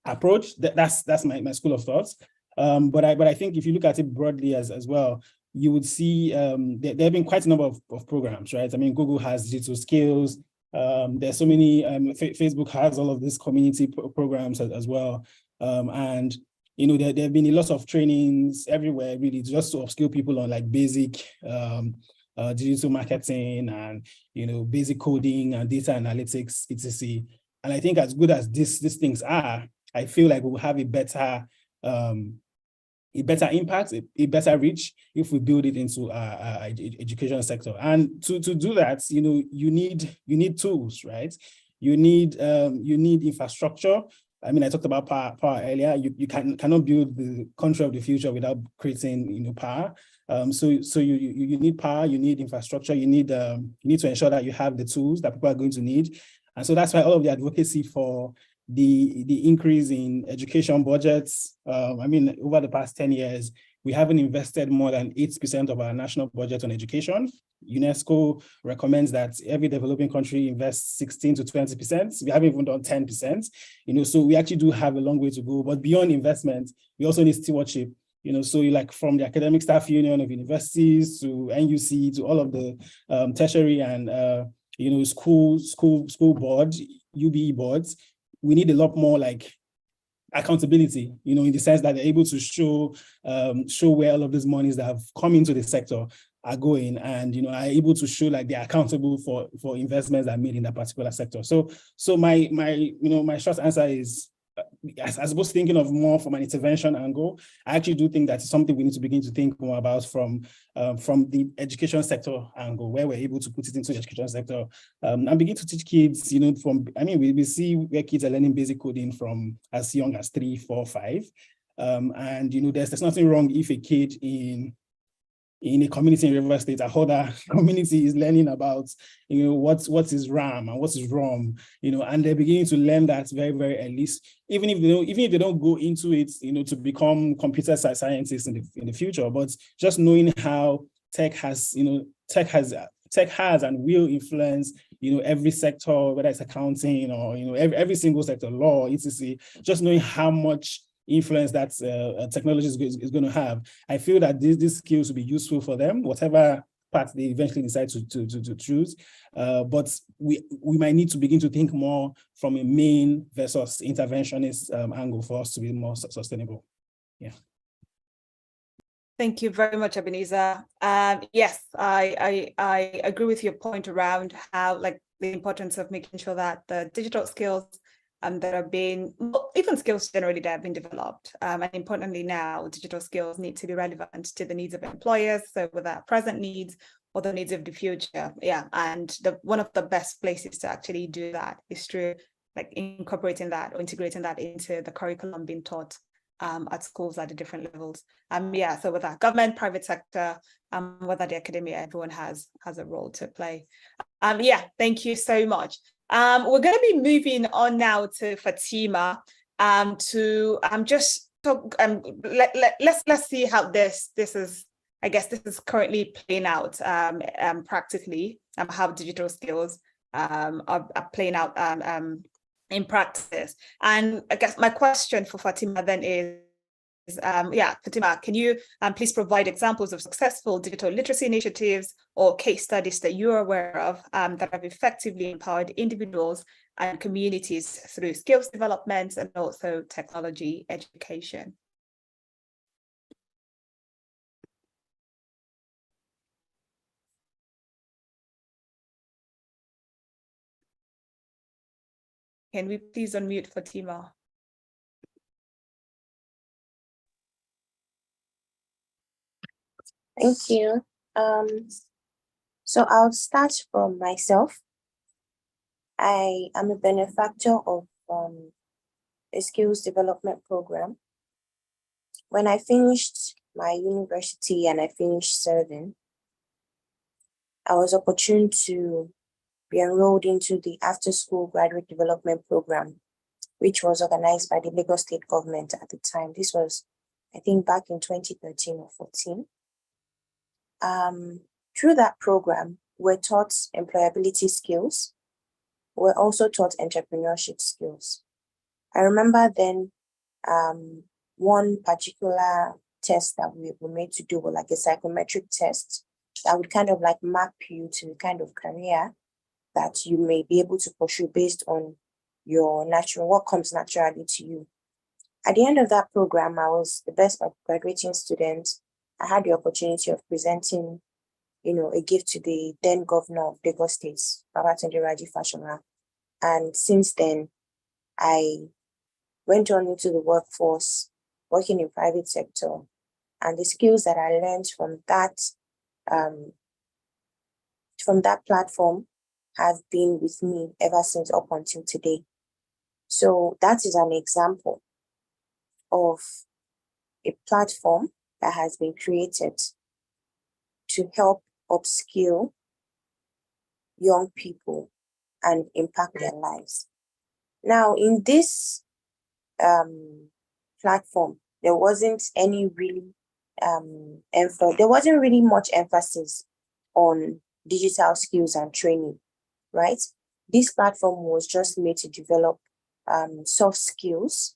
approach. That's my school of thoughts. But I think if you look at it broadly as well, you would see there have been quite a number of programs, right? I mean, Google has digital skills. There's so many, Facebook has all of these community programs as well. And, there have been a lot of trainings everywhere, really, just to upskill people on basic digital marketing and, basic coding and data analytics, etc. And I think as good as these things are, I feel like we'll have a better impact, a better reach if we build it into our education sector. And to do that, you need tools, right? You need infrastructure. I mean, I talked about power earlier. You cannot build the country of the future without creating power. So you need power, you need infrastructure, you need to ensure that you have the tools that people are going to need. And so that's why all of the advocacy for the increase in education budgets. I mean, over the past 10 years, we haven't invested more than 8% of our national budget on education. UNESCO recommends that every developing country invests 16 to 20%. We haven't even done 10%, so we actually do have a long way to go. But beyond investment, we also need stewardship. So like from the Academic Staff Union of Universities to NUC to all of the tertiary and school board, UBE boards, we need a lot more like accountability, in the sense that they're able to show where all of these monies that have come into the sector are going, and are able to show like they're accountable for investments that are made in that particular sector. So my short answer is, as opposed to thinking of more from an intervention angle, I actually do think that's something we need to begin to think more about from the education sector angle, where we're able to put it into the education sector and begin to teach kids, we see where kids are learning basic coding from as young as 3, 4, 5. And there's nothing wrong if a kid in a community in River State, a other community is learning about, what is RAM and what is ROM, and they're beginning to learn that very, very early. Even if they don't go into it, to become computer scientists in the future, but just knowing how tech has and will influence, every sector, whether it's accounting or, every single sector, law, etc. Just knowing how much influence that technology is going to have. I feel that these skills will be useful for them, whatever path they eventually decide to choose. But we might need to begin to think more from a main versus interventionist angle for us to be more sustainable. Yeah. Thank you very much, Ebenezer. Yes, I agree with your point around how the importance of making sure that the digital skills that are being, even skills generally that have been developed. And importantly now, digital skills need to be relevant to the needs of employers, so with our present needs or the needs of the future. Yeah, and one of the best places to actually do that is through incorporating that or integrating that into the curriculum being taught at schools at the different levels. So with that, government, private sector, whether the academia, everyone has a role to play. Thank you so much. We're going to be moving on now to Fatima to just talk. Let's see how this is. I guess this is currently playing out practically. How digital skills are playing out in practice. And I guess my question for Fatima then is, Fatima, can you please provide examples of successful digital literacy initiatives or case studies that you are aware of that have effectively empowered individuals and communities through skills development and also technology education? Can we please unmute Fatima? Thank you. So I'll start from myself. I am a benefactor of a skills development program. When I finished my university and I finished serving, I was opportune to be enrolled into the after-school graduate development program, which was organized by the Lagos State government at the time. This was, I think, back in 2013 or 14. Through that program, we're taught employability skills. We're also taught entrepreneurship skills. I remember then one particular test that we were made to do was like a psychometric test that would kind of like map you to the kind of career that you may be able to pursue based on your what comes naturally to you. At the end of that program, I was the best graduating student. I had the opportunity of presenting, a gift to the then governor of Lagos State, Babatunde Raji Fashola. And since then, I went on into the workforce, working in private sector, and the skills that I learned from that platform have been with me ever since up until today. So that is an example of a platform that has been created to help upskill young people and impact their lives. Now, in this platform, there wasn't any really there wasn't really much emphasis on digital skills and training, right? This platform was just made to develop soft skills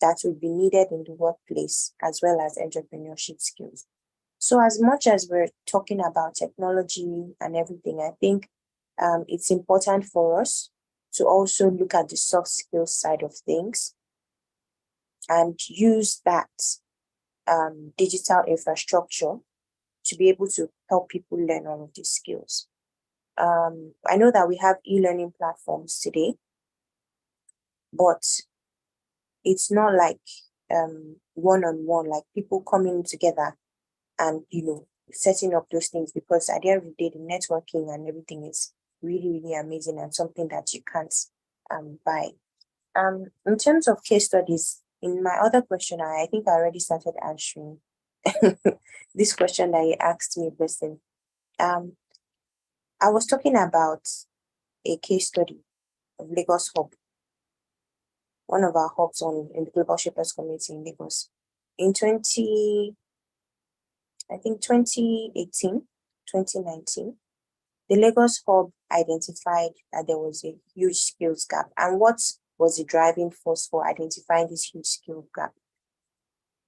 that would be needed in the workplace, as well as entrepreneurship skills. So as much as we're talking about technology and everything, I think it's important for us to also look at the soft skills side of things and use that digital infrastructure to be able to help people learn all of these skills. I know that we have e-learning platforms today, but it's not like one-on-one, like people coming together and, setting up those things, because at the end of the day, the networking and everything is really, really amazing and something that you can't buy. In terms of case studies, in my other question, I think I already started answering this question that you asked me, Blessing. I was talking about a case study of Lagos Hub, one of our hubs in the Global Shapers Community in Lagos. In 2018, 2019, the Lagos Hub identified that there was a huge skills gap. And what was the driving force for identifying this huge skill gap?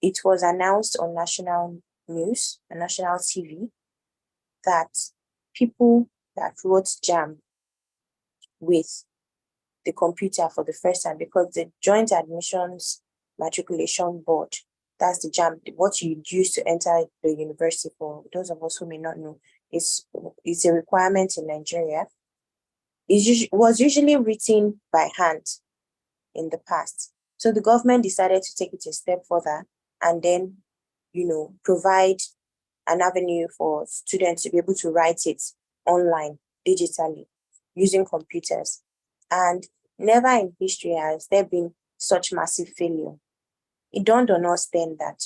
It was announced on national news and national TV that people that wrote JAMB with the computer for the first time, because the Joint Admissions Matriculation Board, that's the JAMB, what you use to enter the university, for those of us who may not know, is a requirement in Nigeria. It was usually written by hand in the past. So the government decided to take it a step further and then, provide an avenue for students to be able to write it online, digitally, using computers. And never in history has there been such massive failure. It dawned on us then that,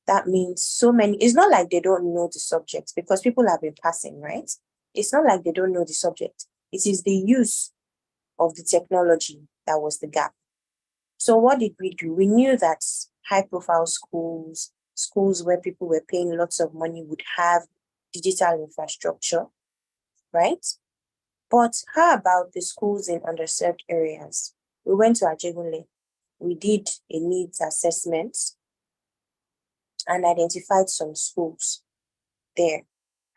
that means so many, it's not like they don't know the subject, because people have been passing, right? It's not like they don't know the subject. It is the use of the technology that was the gap. So what did we do? We knew that high-profile schools where people were paying lots of money would have digital infrastructure, right? But how about the schools in underserved areas? We went to Ajegunle. We did a needs assessment and identified some schools there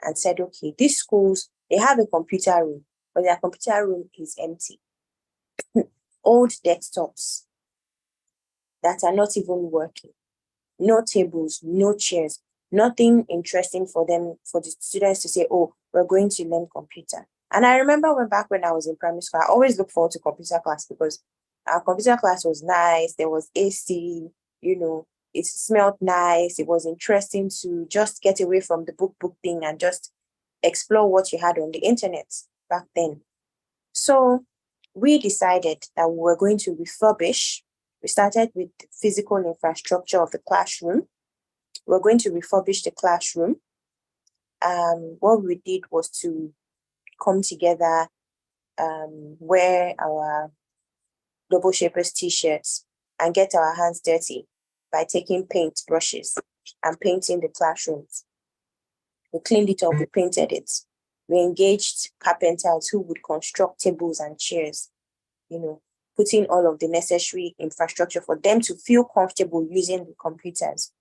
and said, okay, these schools, they have a computer room, but their computer room is empty. Old desktops that are not even working. No tables, no chairs, nothing interesting for them, for the students to say, oh, we're going to learn computer. And I remember when I was in primary school, I always looked forward to computer class because our computer class was nice. There was AC, it smelled nice. It was interesting to just get away from the book thing and just explore what you had on the internet back then. So we decided that we were going to refurbish. We started with the physical infrastructure of the classroom. We're going to refurbish the classroom. What we did was to come together, wear our Global Shapers t-shirts and get our hands dirty by taking paint brushes and painting the classrooms. We cleaned it up, we painted it. We engaged carpenters who would construct tables and chairs, putting all of the necessary infrastructure for them to feel comfortable using the computers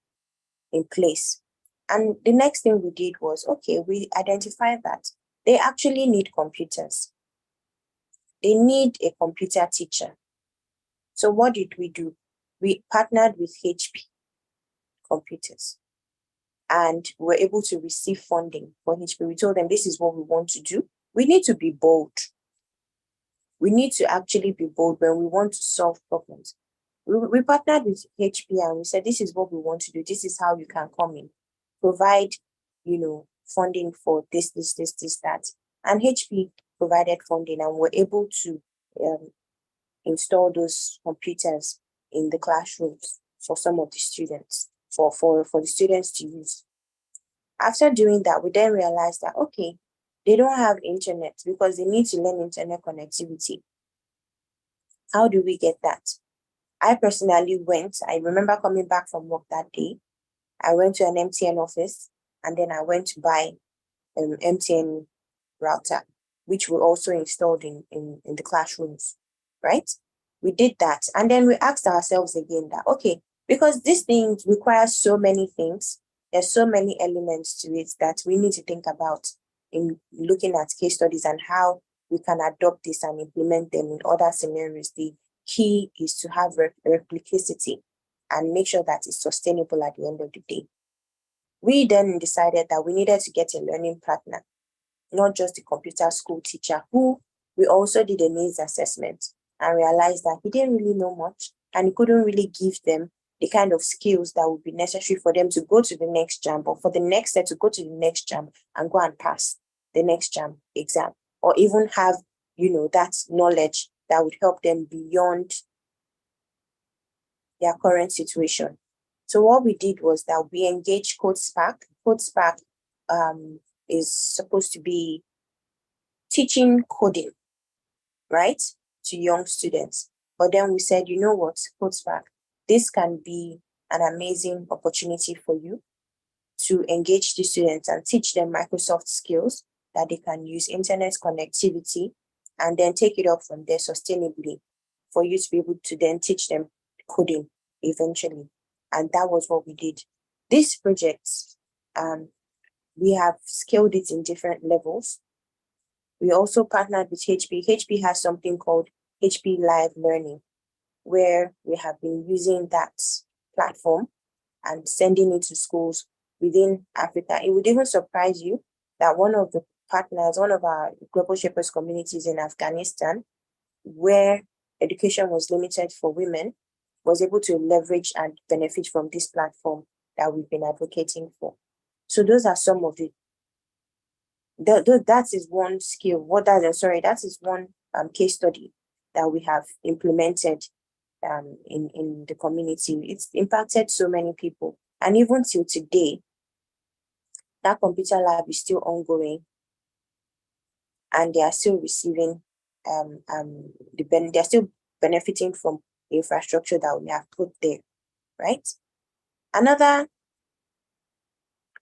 in place. And the next thing we did was, okay, we identified that they actually need computers. They need a computer teacher. So what did we do? We partnered with HP Computers and were able to receive funding for HP. We told them, this is what we want to do. We need to be bold. We need to actually be bold when we want to solve problems. We partnered with HP and we said, this is what we want to do. This is how you can come in, provide, funding for this, that. And HP provided funding and were able to install those computers in the classrooms for some of the students, for the students to use. After doing that, we then realized that, okay, they don't have internet because they need to learn internet connectivity. How do we get that? I personally I remember coming back from work that day I went to an MTN office, and then I went to buy MTN router, which we also installed in the classrooms, right? We did that. And then we asked ourselves again that, okay, because these things require so many things, there's so many elements to it that we need to think about in looking at case studies and how we can adopt this and implement them in other scenarios. The key is to have replicability and make sure that it's sustainable at the end of the day. We then decided that we needed to get a learning partner, not just a computer school teacher, who we also did a needs assessment and realized that he didn't really know much and he couldn't really give them the kind of skills that would be necessary for them to go to the next JAM, or for the next set to go to the next JAM and go and pass the next JAM exam, or even have, that knowledge that would help them beyond their current situation. So what we did was that we engaged CodeSpark. CodeSpark is supposed to be teaching coding, right, to young students. But then we said, you know what, CodeSpark, this can be an amazing opportunity for you to engage the students and teach them Microsoft skills that they can use, internet connectivity, and then take it up from there sustainably for you to be able to then teach them coding eventually. And that was what we did. This project, we have scaled it in different levels. We also partnered with HP. HP has something called HP Live Learning, where we have been using that platform and sending it to schools within Africa. It would even surprise you that one of the partners, one of our Global Shapers communities in Afghanistan, where education was limited for women, was able to leverage and benefit from this platform that we've been advocating for. So those are some of the, that is one skill. That is one case study that we have implemented in the community. It's impacted so many people. And even till today, that computer lab is still ongoing, and they are still receiving, they're still benefiting from the infrastructure that we have put there, right? Another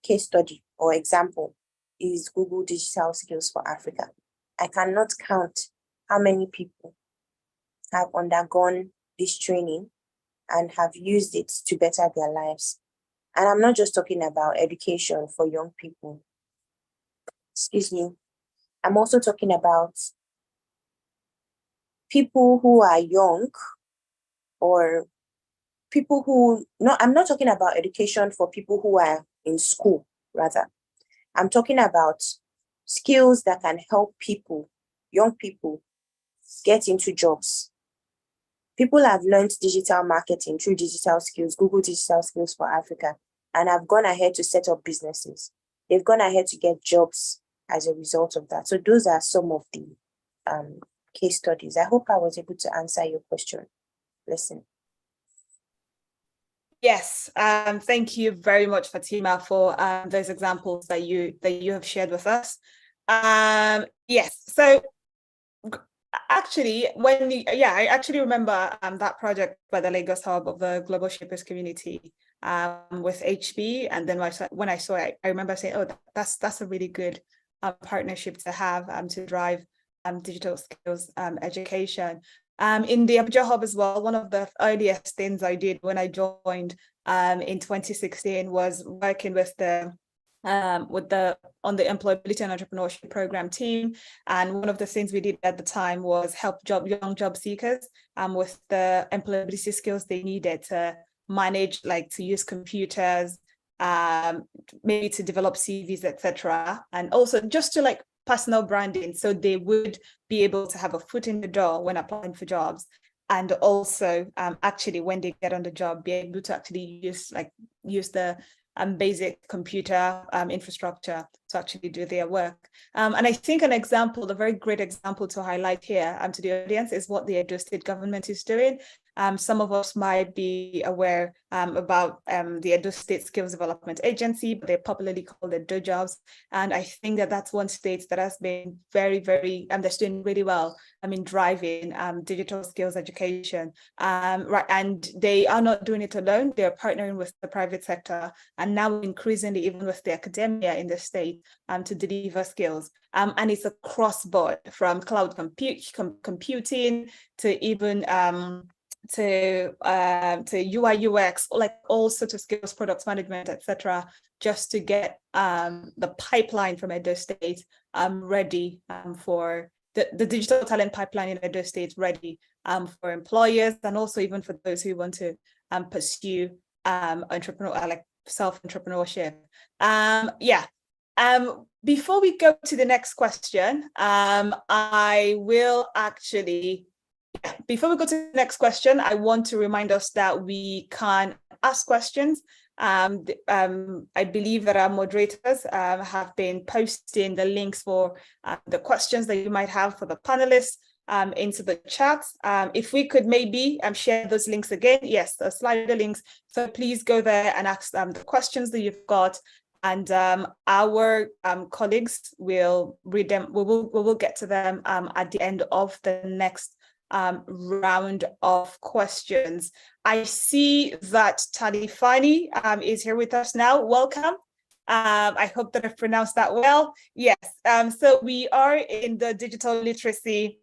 case study or example is Google Digital Skills for Africa. I cannot count how many people have undergone this training and have used it to better their lives. And I'm not just talking about education for young people. Excuse me. I'm also talking about people who are young, or people who, I'm not talking about education for people who are in school, rather. I'm talking about skills that can help people, young people, get into jobs. People have learned digital marketing through digital skills, Google Digital Skills for Africa, and have gone ahead to set up businesses. They've gone ahead to get jobs as a result of that. So those are some of the case studies. I hope I was able to answer your question. Listen. Yes, thank you very much, Fatima, for those examples that you have shared with us. Yes, so actually, I actually remember that project by the Lagos Hub of the Global Shapers community with HB, and then when I saw it, I remember saying, "Oh, that's a really good partnership to have to drive digital skills education." In the Abuja Hub as well, one of the earliest things I did when I joined in 2016 was working with the on the employability and entrepreneurship program team. And one of the things we did at the time was help young job seekers with the employability skills they needed to manage, like to use computers, maybe to develop CVs, etc. And also just to like personal branding, so they would be able to have a foot in the door when applying for jobs, and also actually when they get on the job, be able to actually use the basic computer infrastructure to actually do their work. And I think an example, a very great example to highlight here to the audience, is what the Edo State government is doing. Some of us might be aware about the Edo State Skills Development Agency, but they're popularly called the DOJOBs. And I think that that's one state that has been very, that's doing really well, driving digital skills education. Right, and they are not doing it alone. They're partnering with the private sector and now increasingly even with the academia in the state to deliver skills. And it's across board, from cloud computing to even to UI UX, like all sorts of skills, product management, etc., just to get the pipeline from Edo State ready for the digital talent pipeline in Edo State ready for employers, and also even for those who want to pursue self-entrepreneurship. Before we go to the next question, before we go to the next question, I want to remind us that we can ask questions. I believe that our moderators have been posting the links for the questions that you might have for the panelists into the chat. If we could maybe share those links again. Yes, the slider links. So please go there and ask the questions that you've got. And our colleagues will read them. We will get to them at the end of the next round of questions. I see that Talifani is here with us now. Welcome. I hope that I've pronounced that well. Yes. So we are in the digital literacy.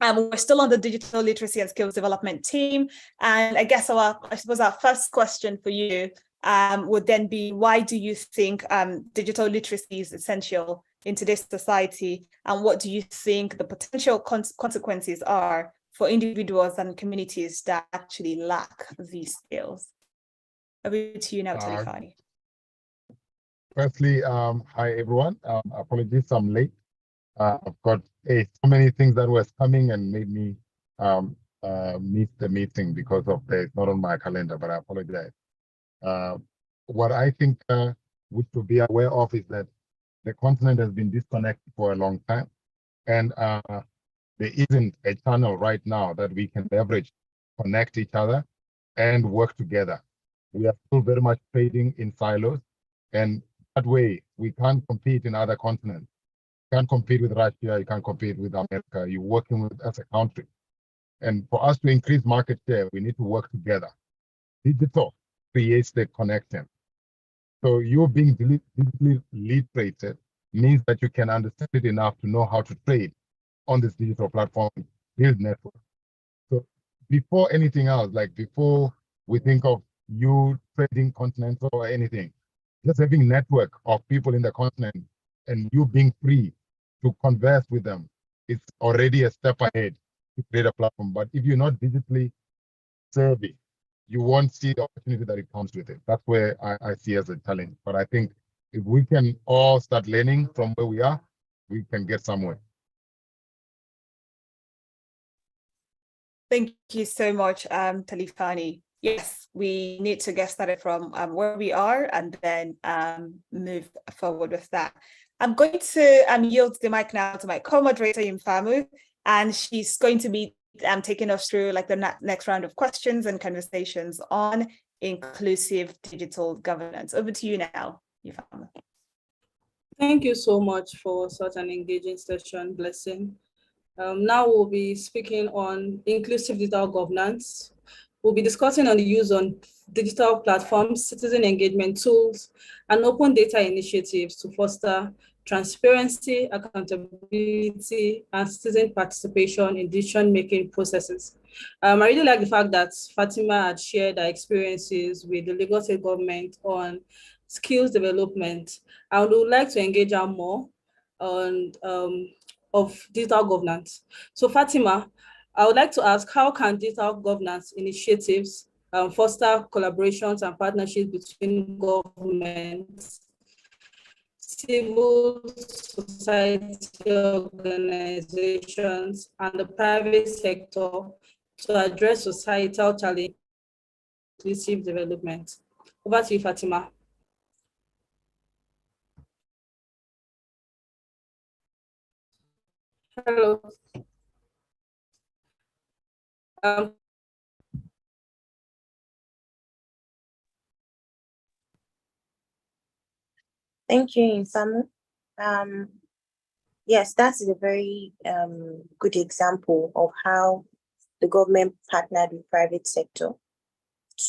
We're still on the digital literacy and skills development team. And I guess I suppose our first question for you would then be, why do you think digital literacy is essential in today's society? And what do you think the potential consequences are for individuals and communities that actually lack these skills? Over to you now, Talifani. Firstly, hi everyone. Apologies, I'm late. I've got so many things that was coming and made me miss the meeting because of it's not on my calendar, but I apologize. What I think we should be aware of is that the continent has been disconnected for a long time, and there isn't a channel right now that we can leverage, connect each other, and work together. We are still very much trading in silos, and that way we can't compete in other continents. You can't compete with Russia, you can't compete with America. You're working with as a country. And for us to increase market share, we need to work together. Digital creates the connection. So you being digitally literate means that you can understand it enough to know how to trade on this digital platform, build network. So before anything else, like before we think of you trading continental or anything, just having network of people in the continent and you being free to converse with them, it's already a step ahead to create a platform. But if you're not digitally savvy, you won't see the opportunity that it comes with it. That's where I see as a challenge. But I think if we can all start learning from where we are, we can get somewhere. Thank you so much, Talifani. Yes, we need to get started from where we are and then move forward with that. I'm going to yield the mic now to my co-moderator, Yimfamu, and she's going to be taking us through like the next round of questions and conversations on inclusive digital governance. Over to you now, Yimfamu. Thank you so much for such an engaging session, Blessing. Now we'll be speaking on inclusive digital governance. We'll be discussing on the use on digital platforms, citizen engagement tools, and open data initiatives to foster transparency, accountability, and citizen participation in decision-making processes. I really like the fact that Fatima had shared her experiences with the Lagos State government on skills development. I would like to engage her more on of digital governance. So Fatima, I would like to ask, how can digital governance initiatives foster collaborations and partnerships between governments, civil society organizations, and the private sector to address societal challenges, inclusive development? Over to you, Fatima. Hello. Thank you, Infamu. Yes, that is a very good example of how the government partnered with private sector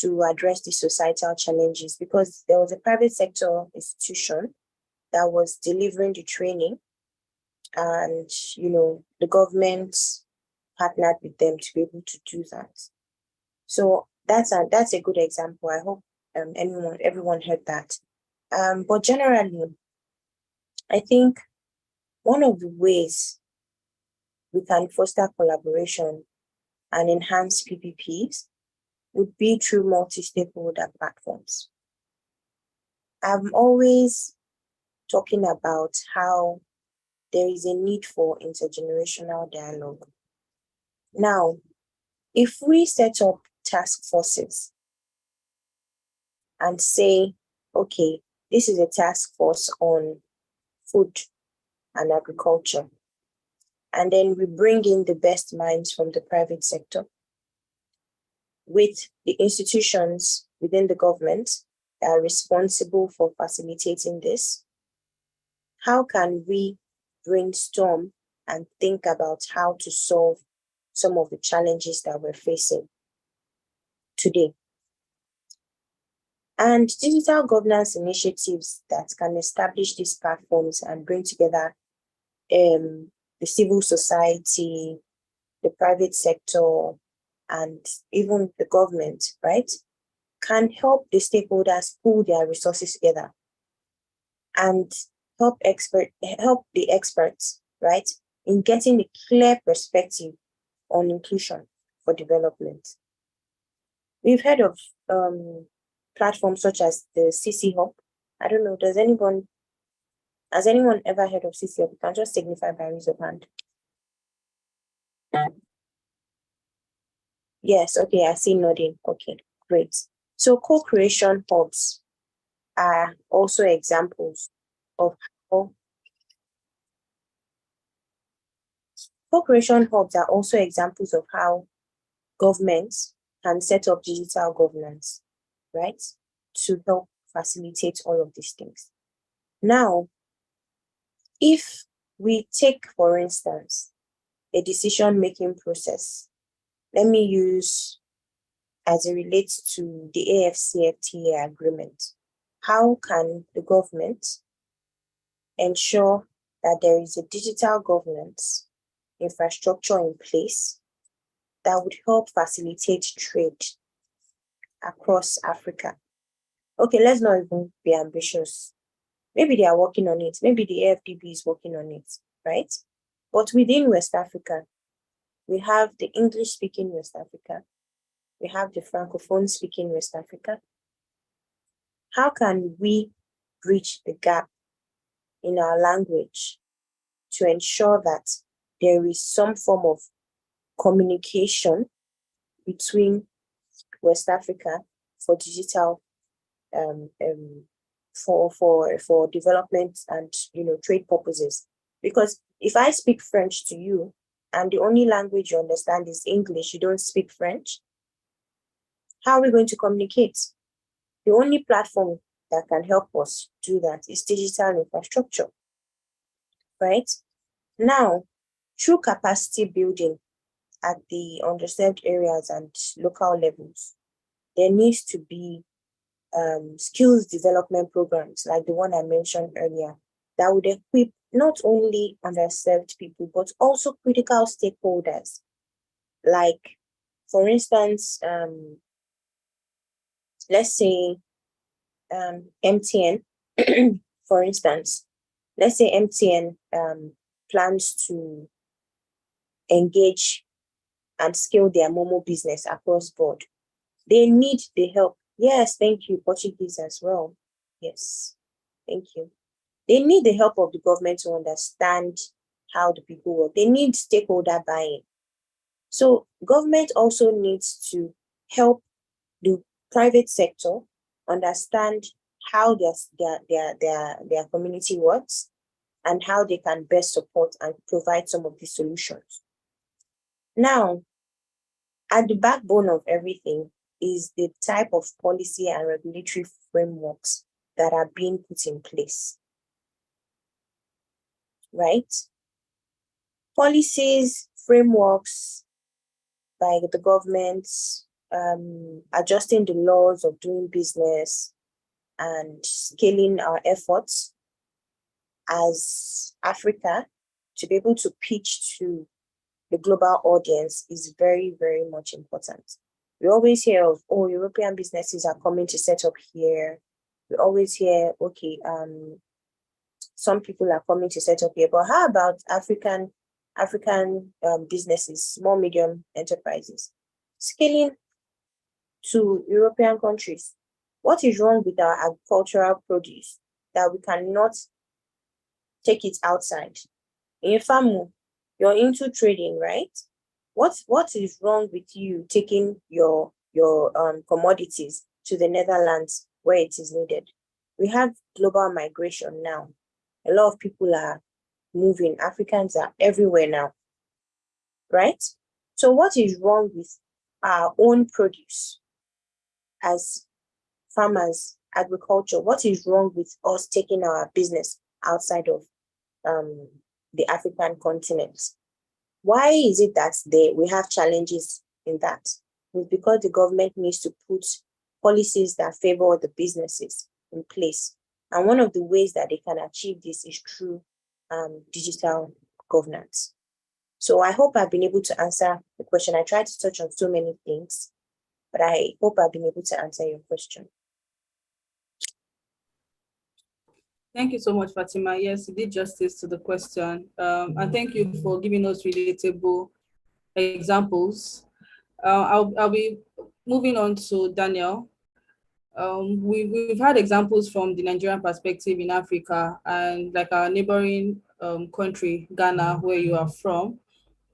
to address the societal challenges, because there was a private sector institution that was delivering the training, and the government partnered with them to be able to do that. So that's a good example. I hope everyone heard that. But generally, I think one of the ways we can foster collaboration and enhance PPPs would be through multi-stakeholder platforms. I'm always talking about how there is a need for intergenerational dialogue. Now, if we set up task forces and say, okay, this is a task force on food and agriculture, and then we bring in the best minds from the private sector with the institutions within the government that are responsible for facilitating this, how can we brainstorm and think about how to solve some of the challenges that we're facing today? And digital governance initiatives that can establish these platforms and bring together the civil society, the private sector, and even the government, right, can help the stakeholders pool their resources together and help the experts, right, in getting a clear perspective on inclusion for development. We've heard of platforms such as the CC Hub. I don't know, has anyone ever heard of CC Hub? You can just signify by raise of hand. Yes, okay, I see nodding. Okay, great. So co-creation hubs are also examples of how co-creation hubs are also examples of how governments can set up digital governance, right, to help facilitate all of these things. Now, if we take, for instance, a decision-making process, let me use as it relates to the AFCFTA agreement. How can the government ensure that there is a digital governance infrastructure in place that would help facilitate trade across Africa? Okay, let's not even be ambitious. Maybe they are working on it. Maybe the AFDB is working on it, right? But within West Africa, we have the English-speaking West Africa. We have the Francophone-speaking West Africa. How can we bridge the gap in our language to ensure that there is some form of communication between West Africa for digital, for development and trade purposes? Because if I speak French to you and the only language you understand is English, you don't speak French, how are we going to communicate? The only platform that can help us do that is digital infrastructure, right? Now, through capacity building at the underserved areas and local levels, there needs to be skills development programs like the one I mentioned earlier that would equip not only underserved people, but also critical stakeholders. Like, for instance, let's say MTN, for instance, let's say MTN plans to engage and scale their Momo business across board. They need the help. Yes, thank you, Portuguese as well. Yes, thank you. They need the help of the government to understand how the people work. They need stakeholder buy-in. So government also needs to help the private sector understand how their community works and how they can best support and provide some of the solutions. Now, at the backbone of everything is the type of policy and regulatory frameworks that are being put in place. right? Policies, frameworks by the government, adjusting the laws of doing business and scaling our efforts as Africa to be able to pitch to the global audience is very, very much important. We always hear of, oh, European businesses are coming to set up here. We always hear, okay, some people are coming to set up here, but how about African businesses, small, medium enterprises, scaling to European countries? What is wrong with our agricultural produce that we cannot take it outside? In FAMU, you're into trading, right? What is wrong with you taking your commodities to the Netherlands where it is needed? We have global migration now. A lot of people are moving. Africans are everywhere now, right? So what is wrong with our own produce as farmers, agriculture? What is wrong with us taking our business outside of the African continent? Why is it that we have challenges in that? It's because the government needs to put policies that favor the businesses in place. And one of the ways that they can achieve this is through digital governance. So I hope I've been able to answer the question. I tried to touch on so many things, but I hope I've been able to answer your question. Thank you so much, Fatima. Yes, you did justice to the question. And thank you for giving us relatable examples. I'll be moving on to Daniel. We've had examples from the Nigerian perspective in Africa and like our neighboring country, Ghana, where you are from.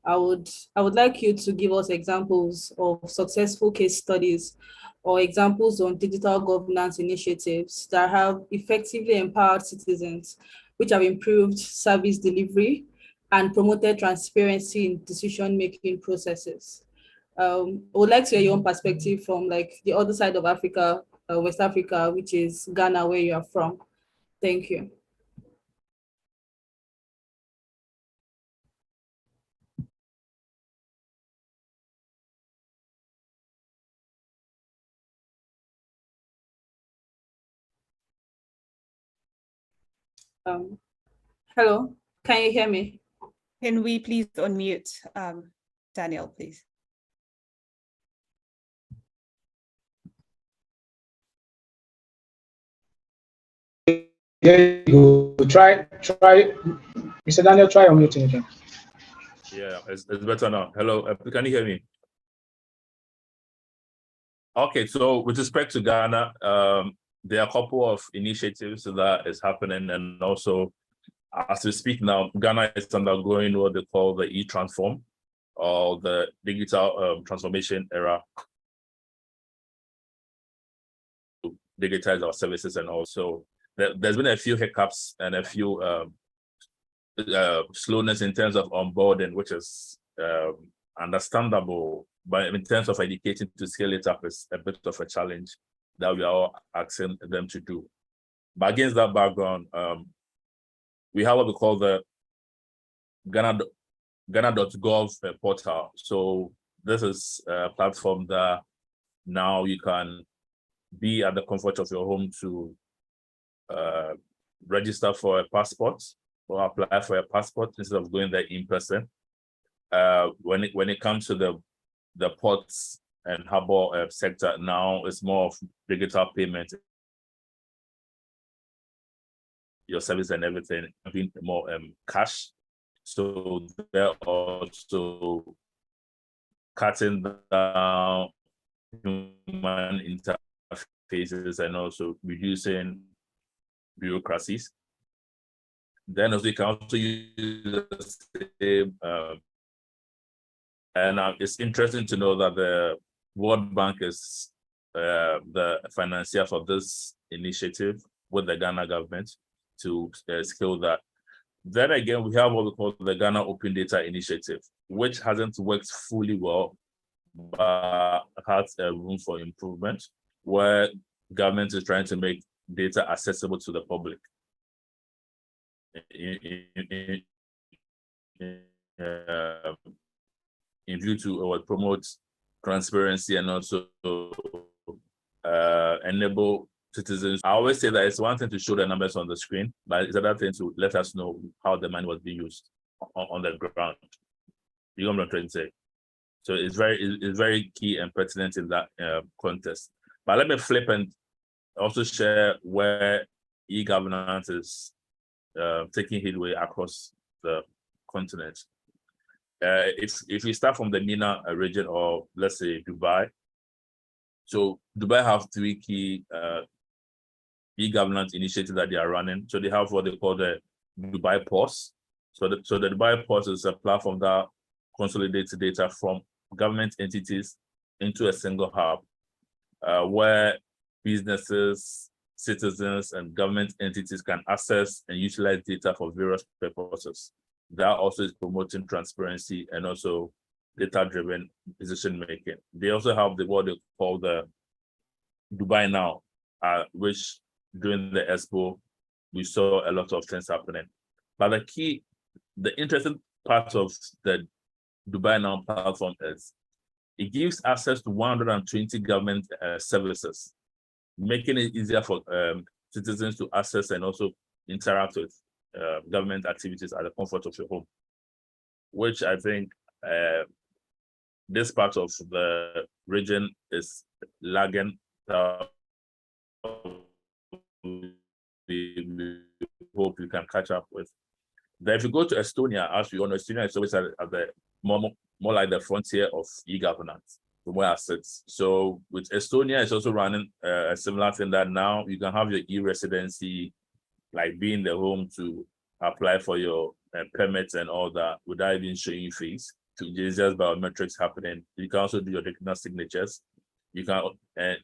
I would like you to give us examples of successful case studies or examples on digital governance initiatives that have effectively empowered citizens, which have improved service delivery and promoted transparency in decision-making processes. I would like to hear your own perspective from like the other side of Africa, West Africa, which is Ghana, where you are from. Thank you. Hello, can you hear me? Can we please unmute Daniel, please? There you go. Try, Mr. Daniel, try unmuting again. Yeah, it's better now. Hello, can you hear me? Okay, so with respect to Ghana, there are a couple of initiatives that is happening, and also as we speak now, Ghana is undergoing what they call the e-transform or the digital transformation era. Digitize our services, and also there's been a few hiccups and a few slowness in terms of onboarding, which is understandable, but in terms of educating to scale it up is a bit of a challenge that we are all asking them to do. But against that background, we have what we call the Ghana.gov portal. So this is a platform that now you can be at the comfort of your home to register for a passport or apply for a passport instead of going there in person. When it comes to the ports and harbor sector, now it's more of digital payment. Your service and everything being more cash. So they're also cutting down human interfaces and also reducing bureaucracies. Then also you can also use the same, and it's interesting to know that the World Bank is the financier for this initiative with the Ghana government to scale that. Then again, we have what we call the Ghana Open Data Initiative, which hasn't worked fully well, but has room for improvement, where government is trying to make data accessible to the public in view to promote transparency and also enable citizens. I always say that it's one thing to show the numbers on the screen, but it's another thing to let us know how the money was being used on the ground. You know what I'm trying to say? So it's very key and pertinent in that context. But let me flip and also share where e-governance is taking headway across the continent. If we start from the MENA region, or let's say Dubai. So Dubai have three key e-governance initiatives that they are running. So they have what they call the Dubai POS. So the Dubai POS is a platform that consolidates data from government entities into a single hub, where businesses, citizens, and government entities can access and utilize data for various purposes. That also is promoting transparency and also data-driven decision-making. They also have what they call the Dubai Now, which during the Expo, we saw a lot of things happening. But the interesting part of the Dubai Now platform is it gives access to 120 government services, making it easier for citizens to access and also interact with government activities at the comfort of your home, which I think this part of the region is lagging. We hope we can catch up with. Then if you go to Estonia, as we all know, Estonia is always at the more like the frontier of e-governance from where I sit. So with Estonia, it's also running a similar thing that now you can have your e-residency, like being the home to apply for your permits and all that without even showing you fees. To just biometrics happening. You can also do your digital signatures. You can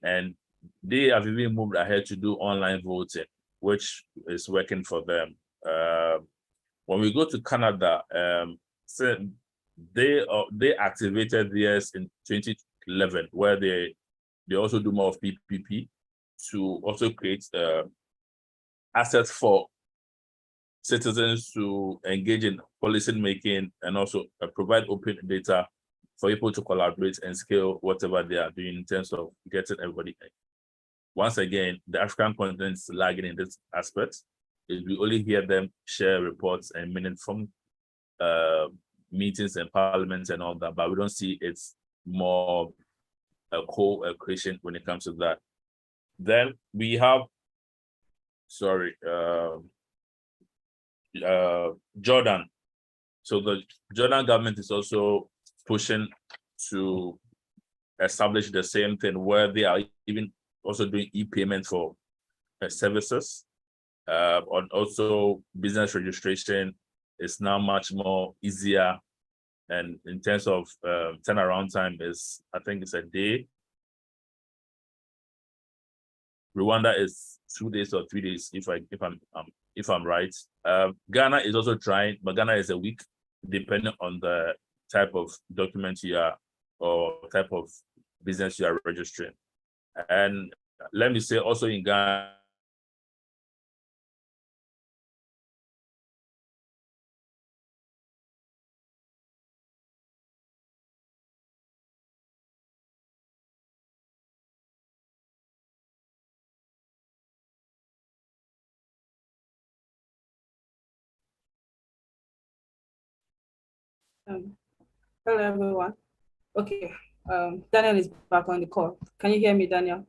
and they have even moved ahead to do online voting, which is working for them. When we go to Canada, so they activated theirs in 2011, where they also do more of PPP to also create assets for citizens to engage in policy making and also provide open data for people to collaborate and scale whatever they are doing in terms of getting everybody in. Once again, the African continent is lagging in this aspect. We only hear them share reports and minutes from meetings and parliaments and all that, but we don't see it's more a co-creation when it comes to that. Then we have, Jordan. So the Jordan government is also pushing to establish the same thing, where they are even also doing e-payment for services. And also business registration is now much more easier. And in terms of turnaround time is, I think it's a day. Rwanda is 2 days or 3 days, if I'm right. Ghana is also trying, but Ghana is a week, depending on the type of document you are or type of business you are registering. And let me say also in Ghana, Hello, everyone. Okay, Daniel is back on the call. Can you hear me, Daniel?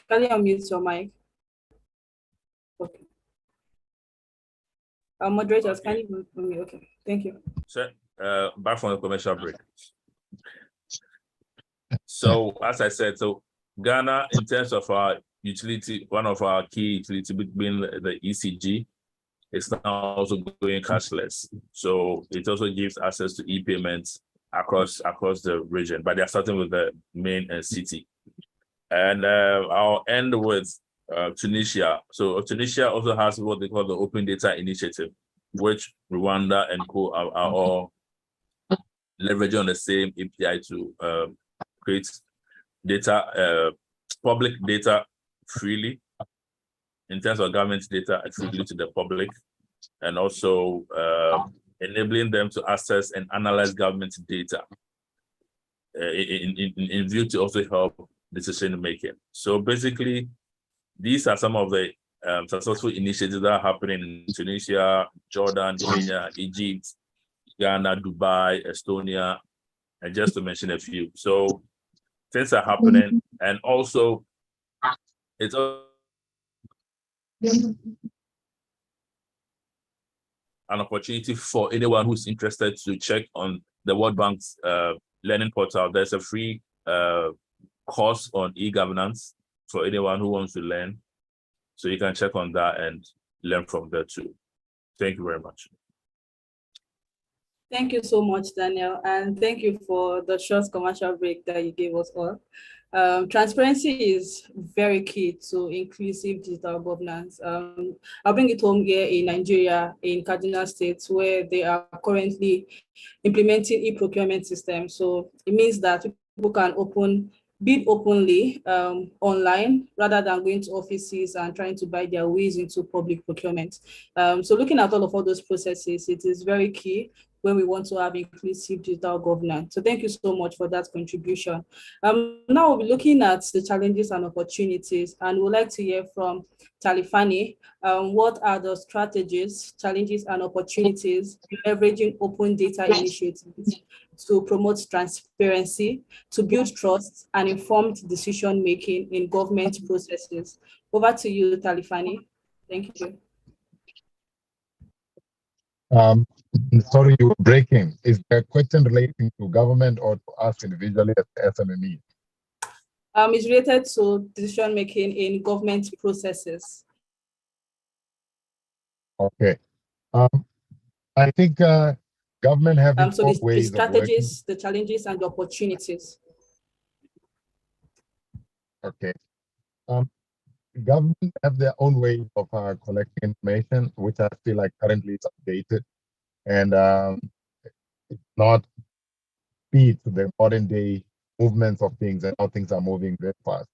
Can you unmute your mic? Okay. Moderators, can you unmute? Okay, thank you. Sir, back from the commercial break. So as I said, so Ghana, in terms of our utility, one of our key utility being the ECG, it's now also going cashless. So it also gives access to e-payments across the region, but they're starting with the main city. And I'll end with Tunisia. So Tunisia also has what they call the Open Data Initiative, which Rwanda and co are all leveraging on the same API to create data, public data freely, in terms of government data freely to the public. and also enabling them to access and analyze government data in view to also help decision making. So basically, these are some of the successful initiatives that are happening in Tunisia, Jordan, Kenya, Egypt, Ghana, Dubai, Estonia, and just to mention a few. So things are happening, and also it's an opportunity for anyone who's interested to check on the World Bank's learning portal. There's a free course on e-governance for anyone who wants to learn. So you can check on that and learn from there too. Thank you very much. Thank you so much, Daniel, and thank you for the short commercial break that you gave us all. Transparency is very key to inclusive digital governance. I'll bring it home here in Nigeria, in Kaduna State, where they are currently implementing e-procurement system. So it means that people can bid openly online rather than going to offices and trying to buy their ways into public procurement. So looking at all those processes, it is very key when we want to have inclusive digital governance. So thank you so much for that contribution. Now we'll be looking at the challenges and opportunities, and we'd like to hear from Talifani. What are the strategies, challenges, and opportunities leveraging open data initiatives to promote transparency, to build trust, and informed decision-making in government processes? Over to you, Talifani. Thank you. Sorry, you were breaking. Is the question relating to government or to us individually as SMME? It's related to decision making in government processes. Okay. I think government have its so own the ways strategies, the challenges, and the opportunities. Okay. Government have their own way of collecting information, which I feel like currently it's outdated and it's not speed to the modern day movements of things and how things are moving very fast.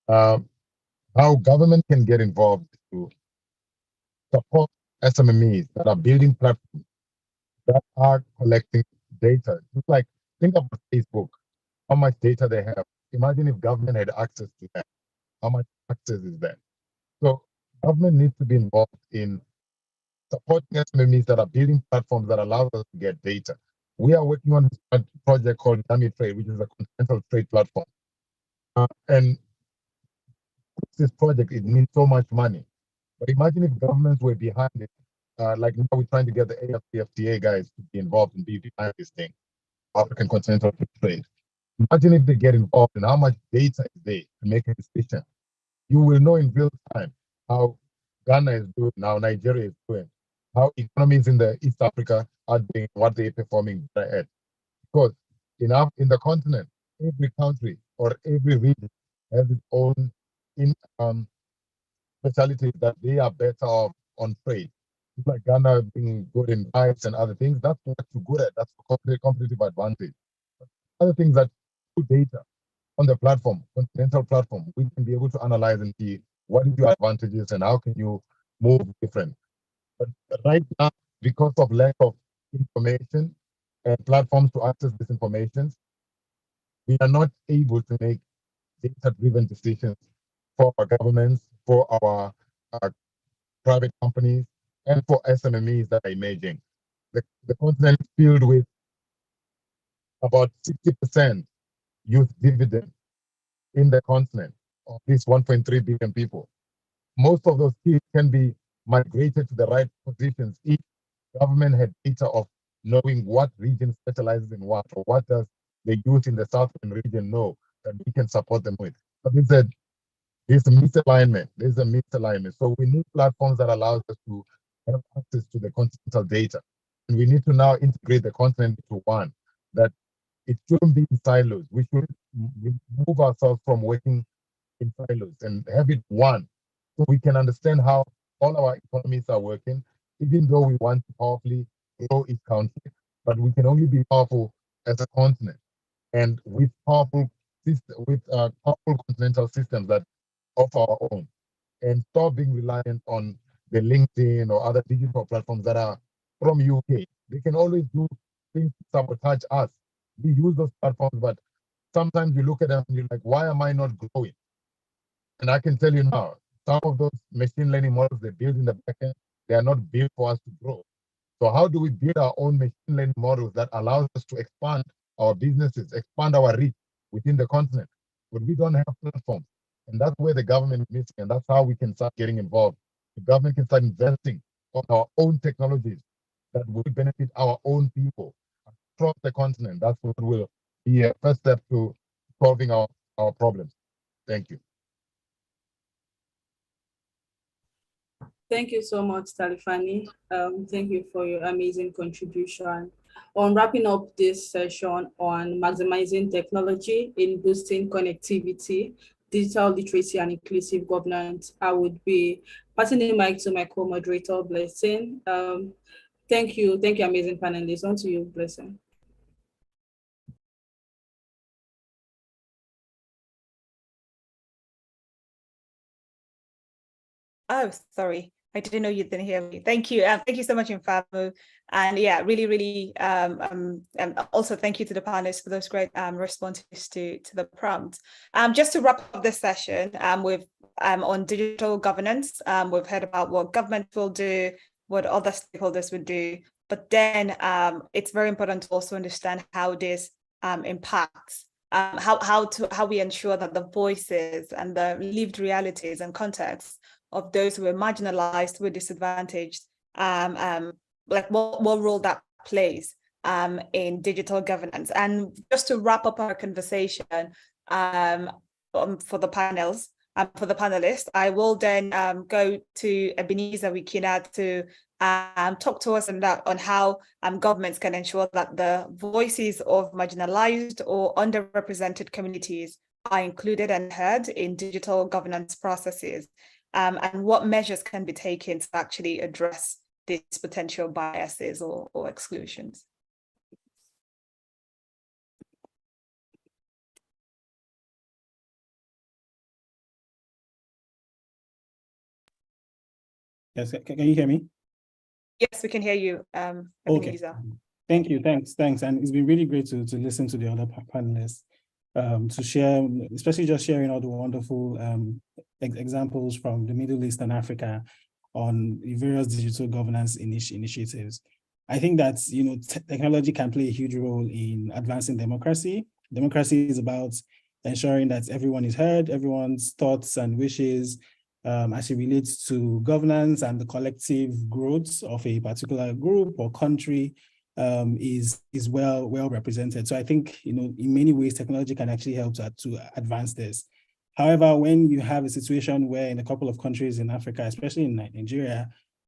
How government can get involved to support SMMEs that are building platforms that are collecting data. Just like think about Facebook, how much data they have. Imagine if government had access to that. How much access is there? So government needs to be involved in supporting SMMEs that are building platforms that allow us to get data. We are working on a project called Dummy Trade, which is a continental trade platform. And this project, it needs so much money. But imagine if governments were behind it. Like now we're trying to get the AFCFTA guys to be involved and be behind this thing, African continental trade. Imagine if they get involved and how much data is there to make a decision. You will know in real time how Ghana is doing, how Nigeria is doing, how economies in the East Africa are doing, what they're performing at. Because in the continent, every country or every region has its own specialties that they are better off on trade. It's like Ghana being good in rights and other things. That's what you're good at. That's a competitive advantage. Other things that through data on the platform, continental platform, we can be able to analyze and see what is your advantages and how can you move different. But right now, because of lack of information and platforms to access this information, we are not able to make data-driven decisions for our governments, for our private companies, and for SMMEs that are emerging. The continent is filled with about 60% youth dividend in the continent of these 1.3 billion people. Most of those kids can be migrated to the right positions if government had data of knowing what region specializes in what, or what does the youth in the southern region know that we can support them with. But there's a misalignment. There's a misalignment. So we need platforms that allows us to have access to the continental data. And we need to now integrate the continent into one, that it shouldn't be in silos. We should move ourselves from working in silos and have it one, so we can understand how all our economies are working, even though we want to powerfully grow each country, but we can only be powerful as a continent and with powerful continental systems that of our own, and stop being reliant on the LinkedIn or other digital platforms that are from UK. They can always do things to sabotage us. We use those platforms, but sometimes you look at them and you're like, why am I not growing? And I can tell you now, some of those machine learning models they build in the backend, they are not built for us to grow. So how do we build our own machine learning models that allows us to expand our businesses, expand our reach within the continent? But we don't have platforms. And that's where the government is missing. And that's how we can start getting involved. The government can start investing on our own technologies that will benefit our own people across the continent. That's what will be a first step to solving our problems. Thank you. Thank you so much, Talifani. Thank you for your amazing contribution. On wrapping up this session on maximizing technology in boosting connectivity, digital literacy, and inclusive governance, I would be passing the mic to my co-moderator, Blessing. Thank you, amazing panelists. On to you, Blessing. Oh, sorry. I didn't know you didn't hear me. Thank you. Thank you so much, Infamu. And yeah, really, and also thank you to the panelists for those great responses to the prompt. Just to wrap up this session, with on digital governance, we've heard about what government will do, what other stakeholders would do, but then it's very important to also understand how this impacts how we ensure that the voices and the lived realities and contexts of those who are marginalized, who are disadvantaged, like what role that plays in digital governance. And just to wrap up our conversation for the panels, for the panelists, I will then go to Ebenezer Wikina to talk to us on how governments can ensure that the voices of marginalized or underrepresented communities are included and heard in digital governance processes. And what measures can be taken to actually address these potential biases or exclusions. Yes, can you hear me? Yes, we can hear you, Ebenezer. Okay. Thank you, thanks. And it's been really great to listen to the other panelists, to share, especially just sharing all the wonderful examples from the Middle East and Africa on various digital governance initiatives. I think that technology can play a huge role in advancing democracy. Democracy is about ensuring that everyone is heard, everyone's thoughts and wishes as it relates to governance and the collective growth of a particular group or country is well represented. So I think in many ways technology can actually help to advance this. However, when you have a situation where in a couple of countries in Africa, especially in Nigeria,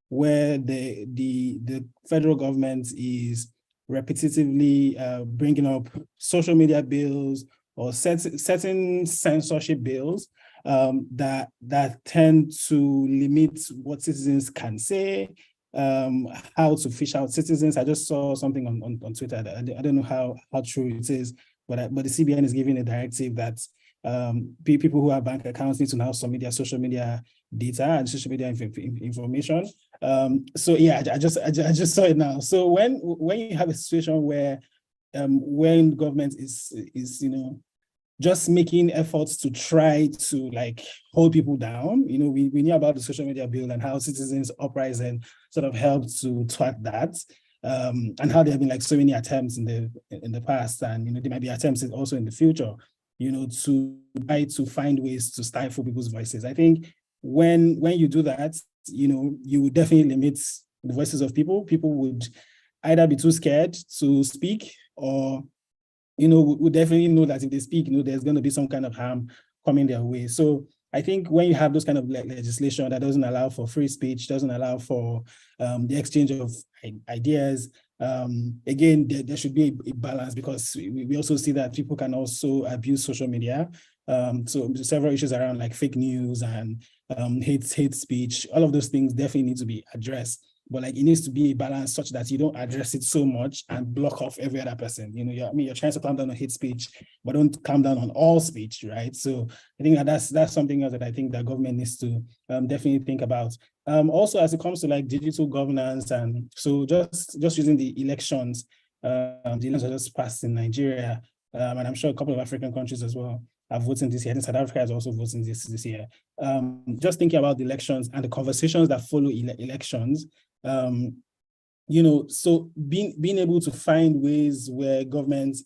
where the federal government is repetitively bringing up social media bills or certain censorship bills that tend to limit what citizens can say, how to fish out citizens. I just saw something on Twitter. I don't know how true it is, but the CBN is giving a directive that people who have bank accounts need to now submit their social media data and social media information. So yeah, I just saw it now. So when you have a situation where when government is just making efforts to try to hold people down, we knew about the social media bill and how citizens uprising sort of helped to thwart that, and how there have been so many attempts in the past, and there might be attempts also in the future, to try to find ways to stifle people's voices. I think when you do that, you would definitely limit the voices of people. People would either be too scared to speak, or we definitely know that if they speak, there's going to be some kind of harm coming their way. So I think when you have those kind of legislation that doesn't allow for free speech, doesn't allow for the exchange of ideas, again, there should be a balance, because we also see that people can also abuse social media. So several issues around fake news and hate speech, all of those things definitely need to be addressed. but like it needs to be a balance such that you don't address it so much and block off every other person. You know, you're trying to clamp down on hate speech, but don't clamp down on all speech, right? So I think that's something else that I think that government needs to definitely think about. Also, as it comes to like digital governance, and so just using the elections, the elections are just passed in Nigeria, and I'm sure a couple of African countries as well are voting this year. I think South Africa is also voting this year. Just thinking about the elections and the conversations that follow elections, you know, so being able to find ways where governments,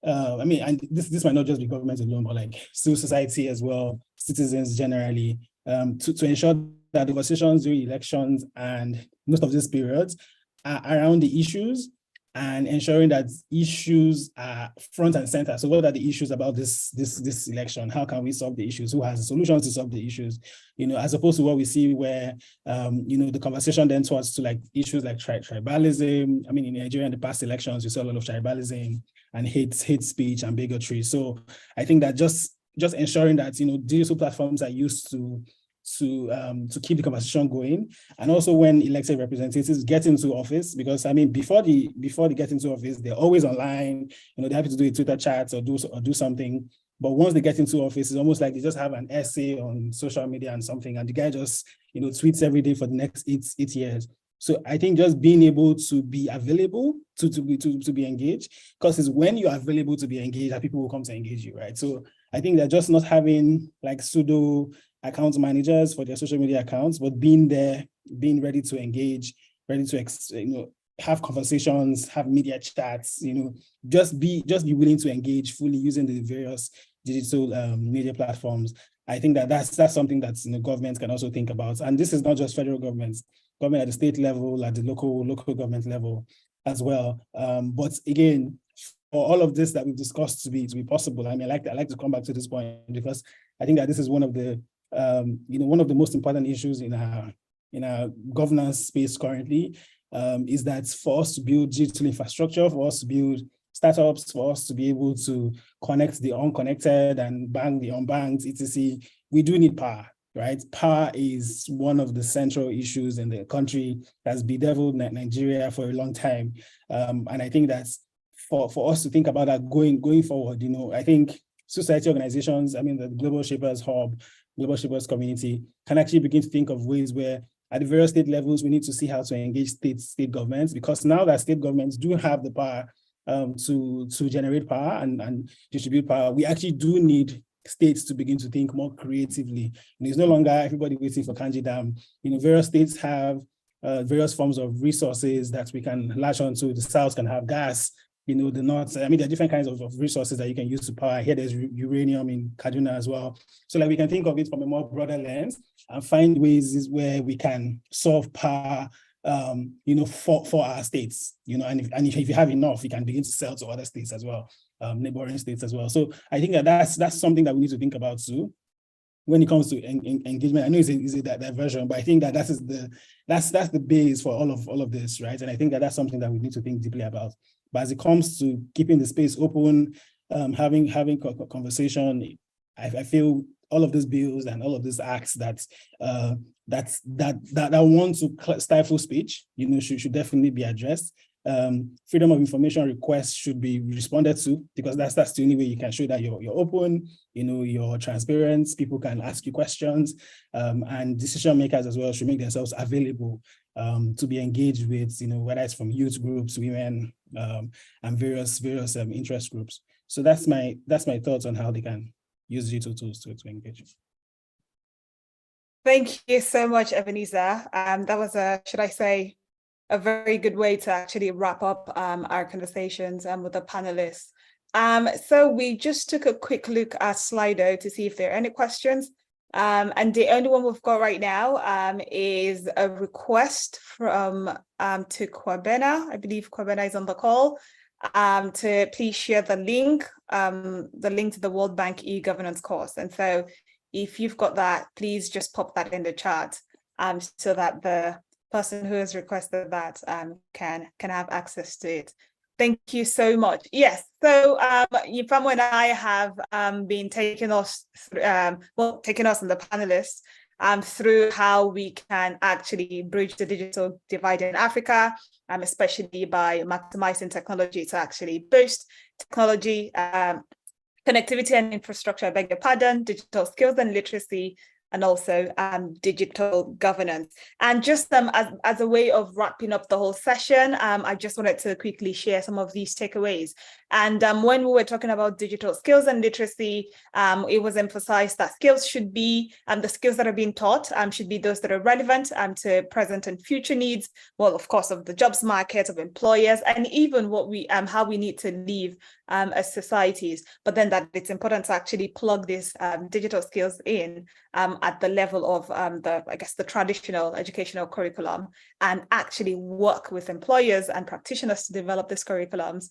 I mean, and this might not just be government alone, but like civil society as well, citizens generally, to ensure that the conversations during elections and most of these periods are around the issues and ensuring that issues are front and center. So what are the issues about this election? How can we solve the issues? Who has the solutions to solve the issues? You know, as opposed to what we see where, you know, the conversation then towards to like issues like tribalism. I mean, in Nigeria in the past elections, we saw a lot of tribalism and hate speech and bigotry. So I think that just ensuring that, you know, digital platforms are used to keep the conversation going, and also when elected representatives get into office, because I mean before they get into office, they're always online. You know, they have to do a Twitter chat or do something. But once they get into office, it's almost like they just have an essay on social media and something, and the guy just, you know, tweets every day for the next eight years. So I think just being able to be available to be engaged, because it's when you're available to be engaged that people will come to engage you, right? So I think that just not having like pseudo account managers for their social media accounts, but being there, being ready to engage, ready to you know, have conversations, have media chats, you know, just be willing to engage fully using the various digital media platforms. I think that that's something that, you know, governments can also think about. And this is not just federal government at the state level, at the local government level as well. But again, for all of this that we've discussed to be possible, I mean, I like to come back to this point, because I think that this is one of the you know, one of the most important issues in our governance space currently, is that for us to build digital infrastructure, for us to build startups, for us to be able to connect the unconnected and bank the unbanked, etc., we do need power, right? Power is one of the central issues in the country that's bedeviled Nigeria for a long time. And I think that's for us to think about that going forward. You know, I think society organizations, I mean, the Global Shapers Hub, Global Shapers community can actually begin to think of ways where at the various state levels, we need to see how to engage state governments, because now that state governments do have the power to generate power and distribute power, we actually do need states to begin to think more creatively. And it's no longer everybody waiting for Kanji Dam. You know, various states have various forms of resources that we can latch onto. The South can have gas, you know, the North, I mean, there are different kinds of resources that you can use to power. Here there's uranium in Kaduna as well. So like we can think of it from a more broader lens and find ways where we can solve power, you know, for our states, you know, and if you have enough, you can begin to sell to other states as well, neighboring states as well. So I think that that's something that we need to think about too when it comes to engagement. I know it's a diversion, but I think that that's the base for all of this, right? And I think that that's something that we need to think deeply about. But as it comes to keeping the space open, having conversation, I feel all of these bills and all of these acts that want to stifle speech, you know, should definitely be addressed. Freedom of information requests should be responded to, because that's the only way you can show that you're open, you know, you're transparent, people can ask you questions, and decision makers as well should make themselves available to be engaged with, you know, whether it's from youth groups, women, and various interest groups. So that's my thoughts on how they can use digital tools to engage. Thank you so much, Ebenezer. That was should I say, a very good way to actually wrap up our conversations with the panelists. So we just took a quick look at Slido to see if there are any questions. And the only one we've got right now is a request from to Kwabena. I believe Kwabena is on the call, to please share the link to the World Bank e-governance course. And so if you've got that, please just pop that in the chat so that the person who has requested that can have access to it. Thank you so much. Yes, so Yifamo and I have been taking us and the panelists through how we can actually bridge the digital divide in Africa, especially by maximizing technology to actually boost technology, connectivity and infrastructure, I beg your pardon, digital skills and literacy, and also digital governance. And just as a way of wrapping up the whole session, I just wanted to quickly share some of these takeaways. And when we were talking about digital skills and literacy, it was emphasized that skills should be, the skills that are being taught should be those that are relevant to present and future needs, well, of course, of the jobs market, of employers, and even what we, how we need to live as societies. But then that it's important to actually plug these digital skills in at the level of the traditional educational curriculum, and actually work with employers and practitioners to develop these curriculums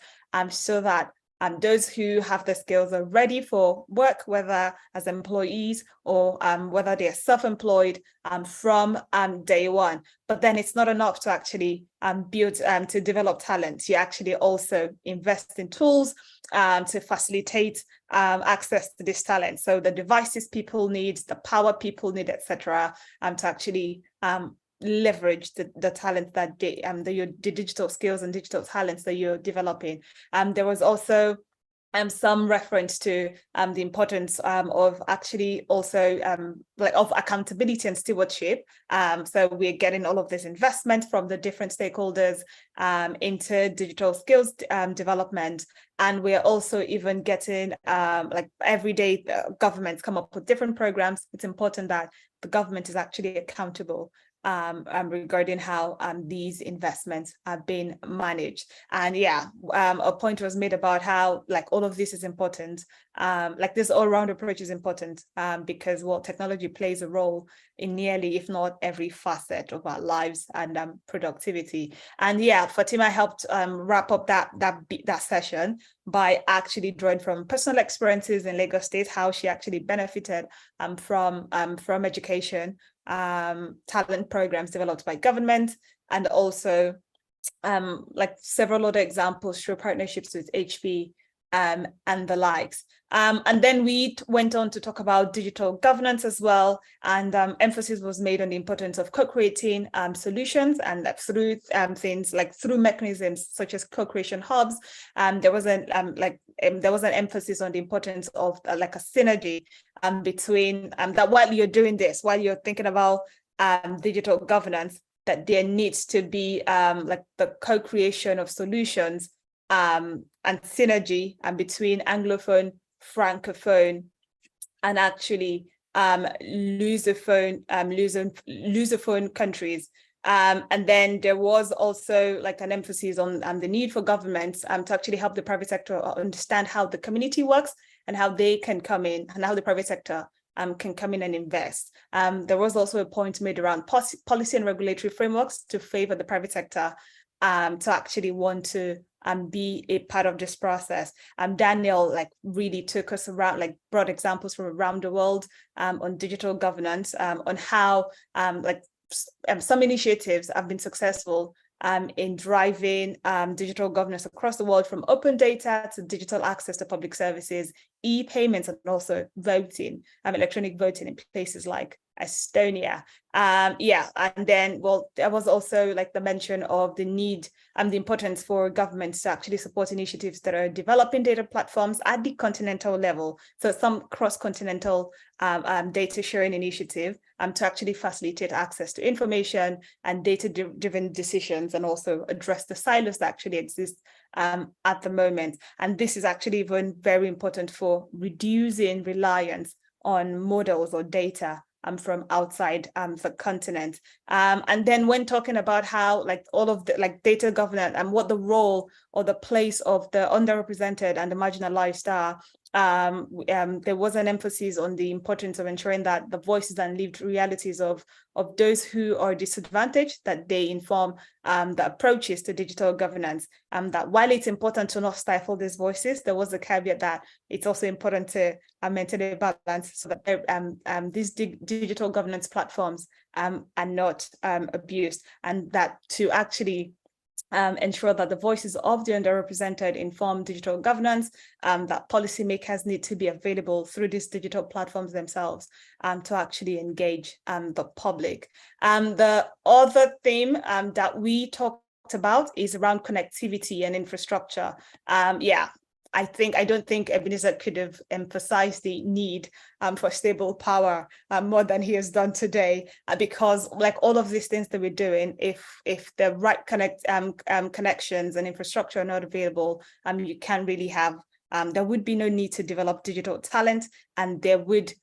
so that those who have the skills are ready for work, whether as employees or whether they're self-employed from day one. But then it's not enough to actually build, to develop talent. You actually also invest in tools to facilitate access to this talent. So the devices people need, the power people need, etc., to actually leverage the talent that the digital skills and digital talents that you're developing. There was also some reference to the importance of actually also of accountability and stewardship. So we're getting all of this investment from the different stakeholders into digital skills development. And we're also even getting everyday governments come up with different programs. It's important that the government is actually accountable regarding how these investments have been managed. And yeah, a point was made about how all of this is important. This all-round approach is important because technology plays a role in nearly, if not every facet of our lives and productivity. And yeah, Fatima helped wrap up that session by actually drawing from personal experiences in Lagos State, how she actually benefited from education, talent programs developed by government, and also several other examples through partnerships with HP and the likes. And then we went on to talk about digital governance as well, and emphasis was made on the importance of co-creating solutions, and through things through mechanisms such as co-creation hubs. There was an emphasis on the importance of a synergy between that while you're doing this, while you're thinking about digital governance, that there needs to be the co-creation of solutions and synergy between Anglophone, Francophone, and actually Lusophone countries. And then there was also an emphasis on the need for governments to actually help the private sector understand how the community works and how they can come in, and how the private sector can come in and invest. There was also a point made around policy and regulatory frameworks to favor the private sector to actually want to be a part of this process. Daniel really took us around, brought examples from around the world on digital governance, on how some initiatives have been successful in driving digital governance across the world, from open data to digital access to public services, e-payments, and also voting, electronic voting in places like Estonia. Yeah, and then, there was also the mention of the need and the importance for governments to actually support initiatives that are developing data platforms at the continental level. So some cross-continental data sharing initiative to actually facilitate access to information and data-driven decisions, and also address the silos that actually exist at the moment. And this is actually even very important for reducing reliance on models or data from outside the continent. And then when talking about how all of the data governance and what the role or the place of the underrepresented and the marginalized are, there was an emphasis on the importance of ensuring that the voices and lived realities of those who are disadvantaged, that they inform the approaches to digital governance. That while it's important to not stifle these voices, there was a caveat that it's also important to maintain a balance so that these digital governance platforms are not abused, and that to actually ensure that the voices of the underrepresented inform digital governance, that policymakers need to be available through these digital platforms themselves to actually engage the public. The other theme that we talked about is around connectivity and infrastructure. I don't think Ebenezer could have emphasized the need for stable power more than he has done today, because like all of these things that we're doing, if the right connections and infrastructure are not available, you can't really have, there would be no need to develop digital talent, and there would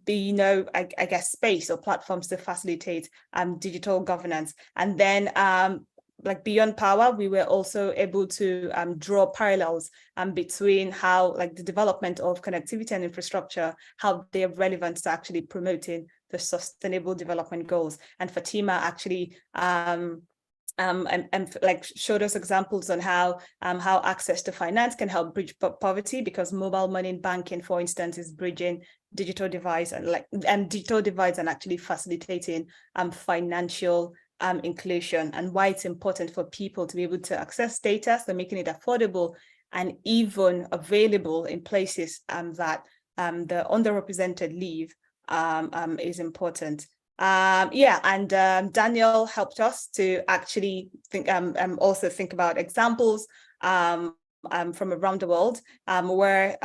be no, I guess, space or platforms to facilitate digital governance. And then like beyond power, we were also able to draw parallels between how like the development of connectivity and infrastructure, how they're relevant to actually promoting the sustainable development goals. And Fatima actually and like showed us examples on how access to finance can help bridge poverty, because mobile money banking, for instance, is bridging digital divides and actually facilitating financial inclusion, and why it's important for people to be able to access data, so making it affordable and even available in places that the underrepresented live is important. Daniel helped us to actually think also think about examples from around the world where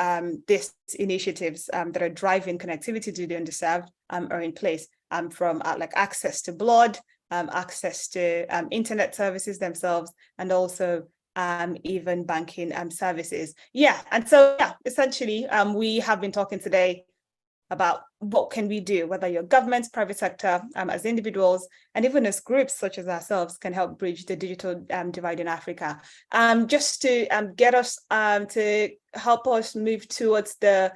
these initiatives that are driving connectivity to the underserved are in place, from like access to blood, access to internet services themselves, and also even banking services. Essentially, we have been talking today about what can we do, whether you're government, private sector, as individuals, and even as groups such as ourselves can help bridge the digital divide in Africa. Just to get us to help us move towards the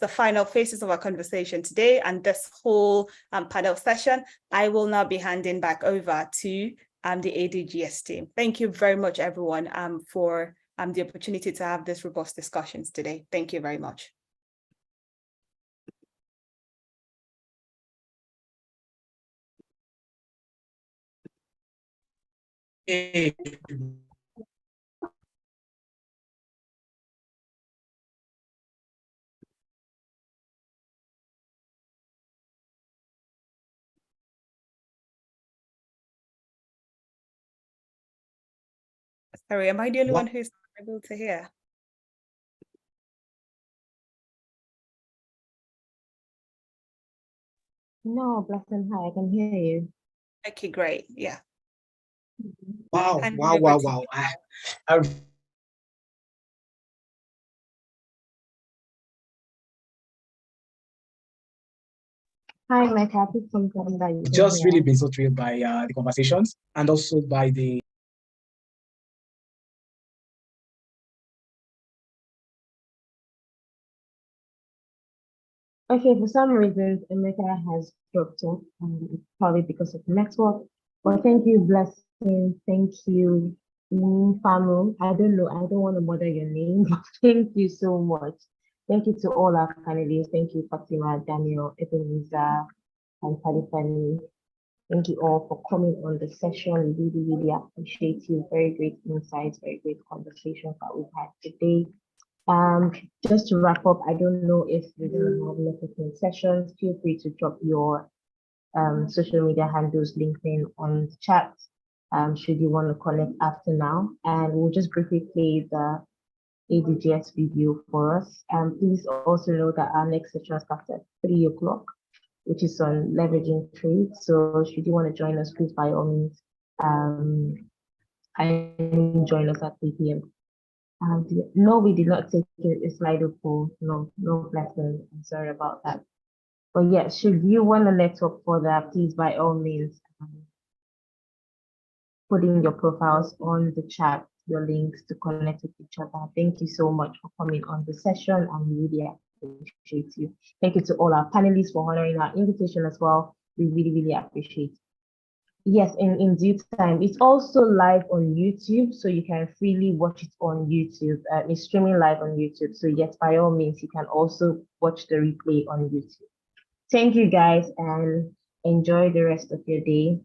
final phases of our conversation today and this whole panel session, I will now be handing back over to the ADGS team. Thank you very much, everyone, for the opportunity to have this robust discussions today. Thank you very much. Sorry, am I the only one who's able to hear? No, Blessing, hi, I can hear you. Okay, great. Yeah. Wow. Hi, Mecca, please confirm that you can Just hear really us. been so thrilled by the conversations and also by the Okay, for some reasons, Emeka has dropped off, probably because of network. But thank you, Blessing. Thank you, Famu. I don't know, I don't want to murder your name, but thank you so much. Thank you to all our panelists. Thank you, Fatima, Daniel, Ebenezer, and Kalifani. Thank you all for coming on the session. We really, really appreciate you. Very great insights, very great conversations that we've had today. Just to wrap up, I don't know if we're going to have networking sessions. Feel free to drop your social media handles, LinkedIn on the chat, should you want to connect after now. And we'll just briefly play the ADGS video for us. Please also know that our next session starts at 3 o'clock, which is on leveraging trade. So should you want to join us, please, by all means, kindly join us at 3 p.m. No, we did not take a Slido poll. No, Blessing. I'm sorry about that. But yeah, should you want to network for that, please, by all means, put in your profiles on the chat, your links to connect with each other. Thank you so much for coming on the session, and we really appreciate you. Thank you to all our panelists for honoring our invitation as well. We really, really appreciate it. Yes, in due time. It's also live on YouTube, so you can freely watch it on YouTube. It's streaming live on YouTube. So yes, by all means, you can also watch the replay on YouTube. Thank you guys, and enjoy the rest of your day.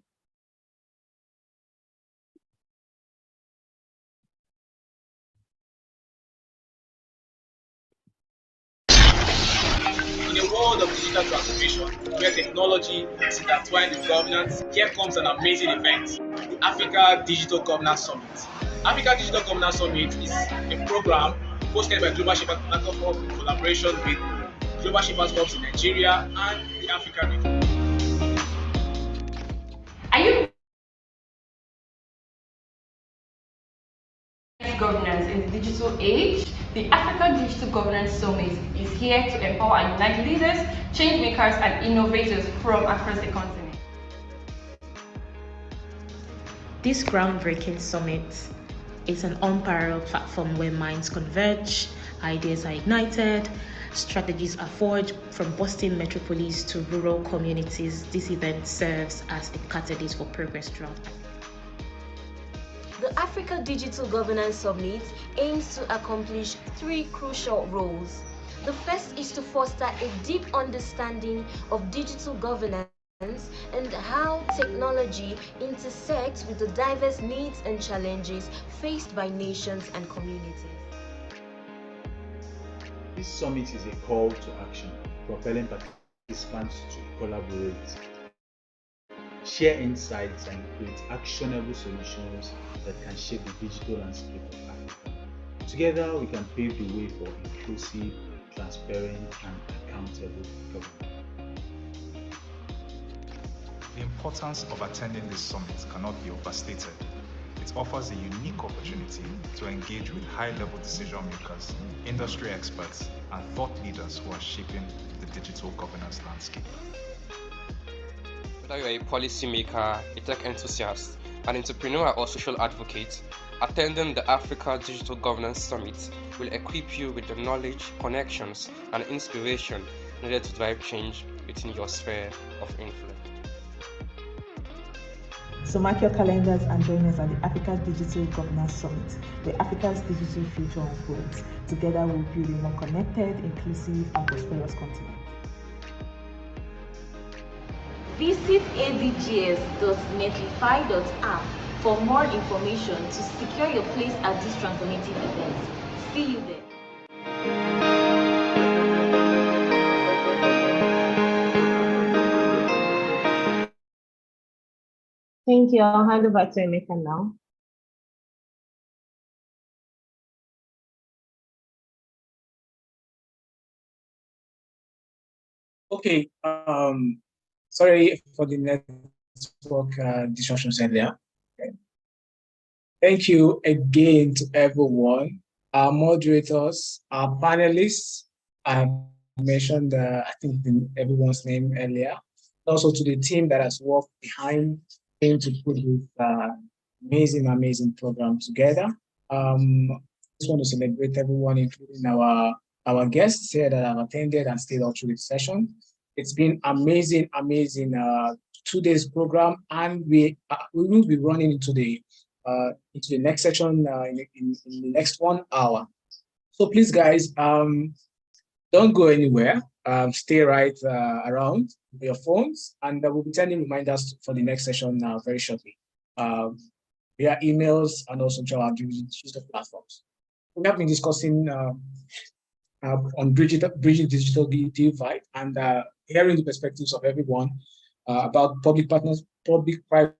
world of digital transformation, where technology is intertwined with governance, here comes an amazing event, the Africa Digital Governance Summit. Africa Digital Governance Summit is a program hosted by Global Shepherds Platform Hub in collaboration with Global Shepherds Hubs in Nigeria and the Africa region. Are you governance in the digital age? The Africa Digital Governance Summit is here to empower and unite leaders, change makers, and innovators from across the continent. This groundbreaking summit is an unparalleled platform where minds converge, ideas are ignited, strategies are forged from bustling metropolis to rural communities. This event serves as a catalyst for progress throughout Africa. The Africa Digital Governance Summit aims to accomplish three crucial roles. The first is to foster a deep understanding of digital governance and how technology intersects with the diverse needs and challenges faced by nations and communities. This summit is a call to action, propelling participants to collaborate, share insights, and create actionable solutions that can shape the digital landscape of Africa. Together, we can pave the way for inclusive, transparent, and accountable government. The importance of attending this summit cannot be overstated. It offers a unique opportunity to engage with high-level decision makers, industry experts, and thought leaders who are shaping the digital governance landscape. Whether you're a policymaker, a tech enthusiast, an entrepreneur, or social advocate, attending the Africa Digital Governance Summit will equip you with the knowledge, connections, and inspiration needed to drive change within your sphere of influence. So mark your calendars and join us at the Africa Digital Governance Summit, where Africa's digital future unfolds. Together we'll build a more connected, inclusive, and prosperous continent. Visit adgs.netlify.app for more information to secure your place at this transformative event. See you there. Thank you. I'll hand over to Emeka now. Okay, sorry for the network disruptions earlier. Okay. Thank you again to everyone, our moderators, our panelists. I mentioned, I think, everyone's name earlier. Also to the team that has worked behind to put this amazing program together. I just want to celebrate everyone, including our guests here that have attended and stayed all through the session. It's been amazing 2 days program, and we will be running into the next section in the next 1 hour. So please, guys, don't go anywhere. Stay right around with your phones, and we'll be sending reminders for the next session very shortly via emails and also through our digital platforms. We have been discussing on bridging digital divide and hearing the perspectives of everyone about public-private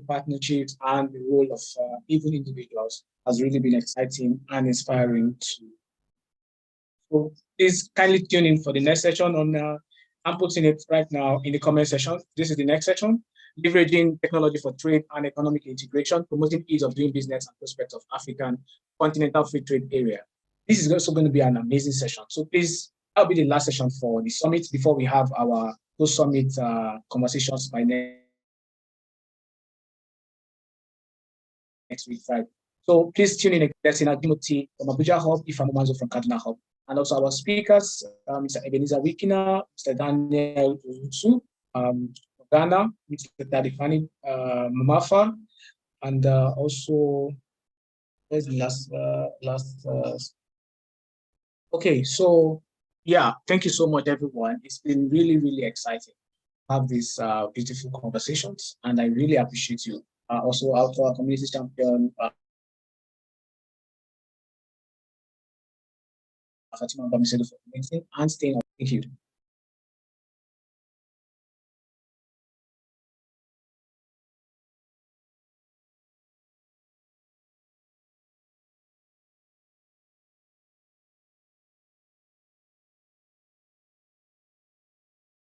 partnerships and the role of even individuals has really been exciting and inspiring too. So please kindly tune in for the next session on, I'm putting it right now in the comment section. This is the next section, leveraging technology for trade and economic integration, promoting ease of doing business and prospects of African continental free trade area. This is also going to be an amazing session. So please, that'll be the last session for the summit before we have our post-summit conversations by next week, Friday. So please tune in. That's in Timothy from Abuja Hub, Ifeanyi Umanzo from Kaduna Hub. And also our speakers, Mr. Ebenezer Wikina, Mr. Daniel Uzu, Ghana, Mr. Tadifani Mamafa, and also, there's the last. Okay, so yeah, thank you so much, everyone. It's been really exciting to have these beautiful conversations, and I really appreciate you. Also, our community champion, Fatima Bamisedu for commenting and staying up. Thank you.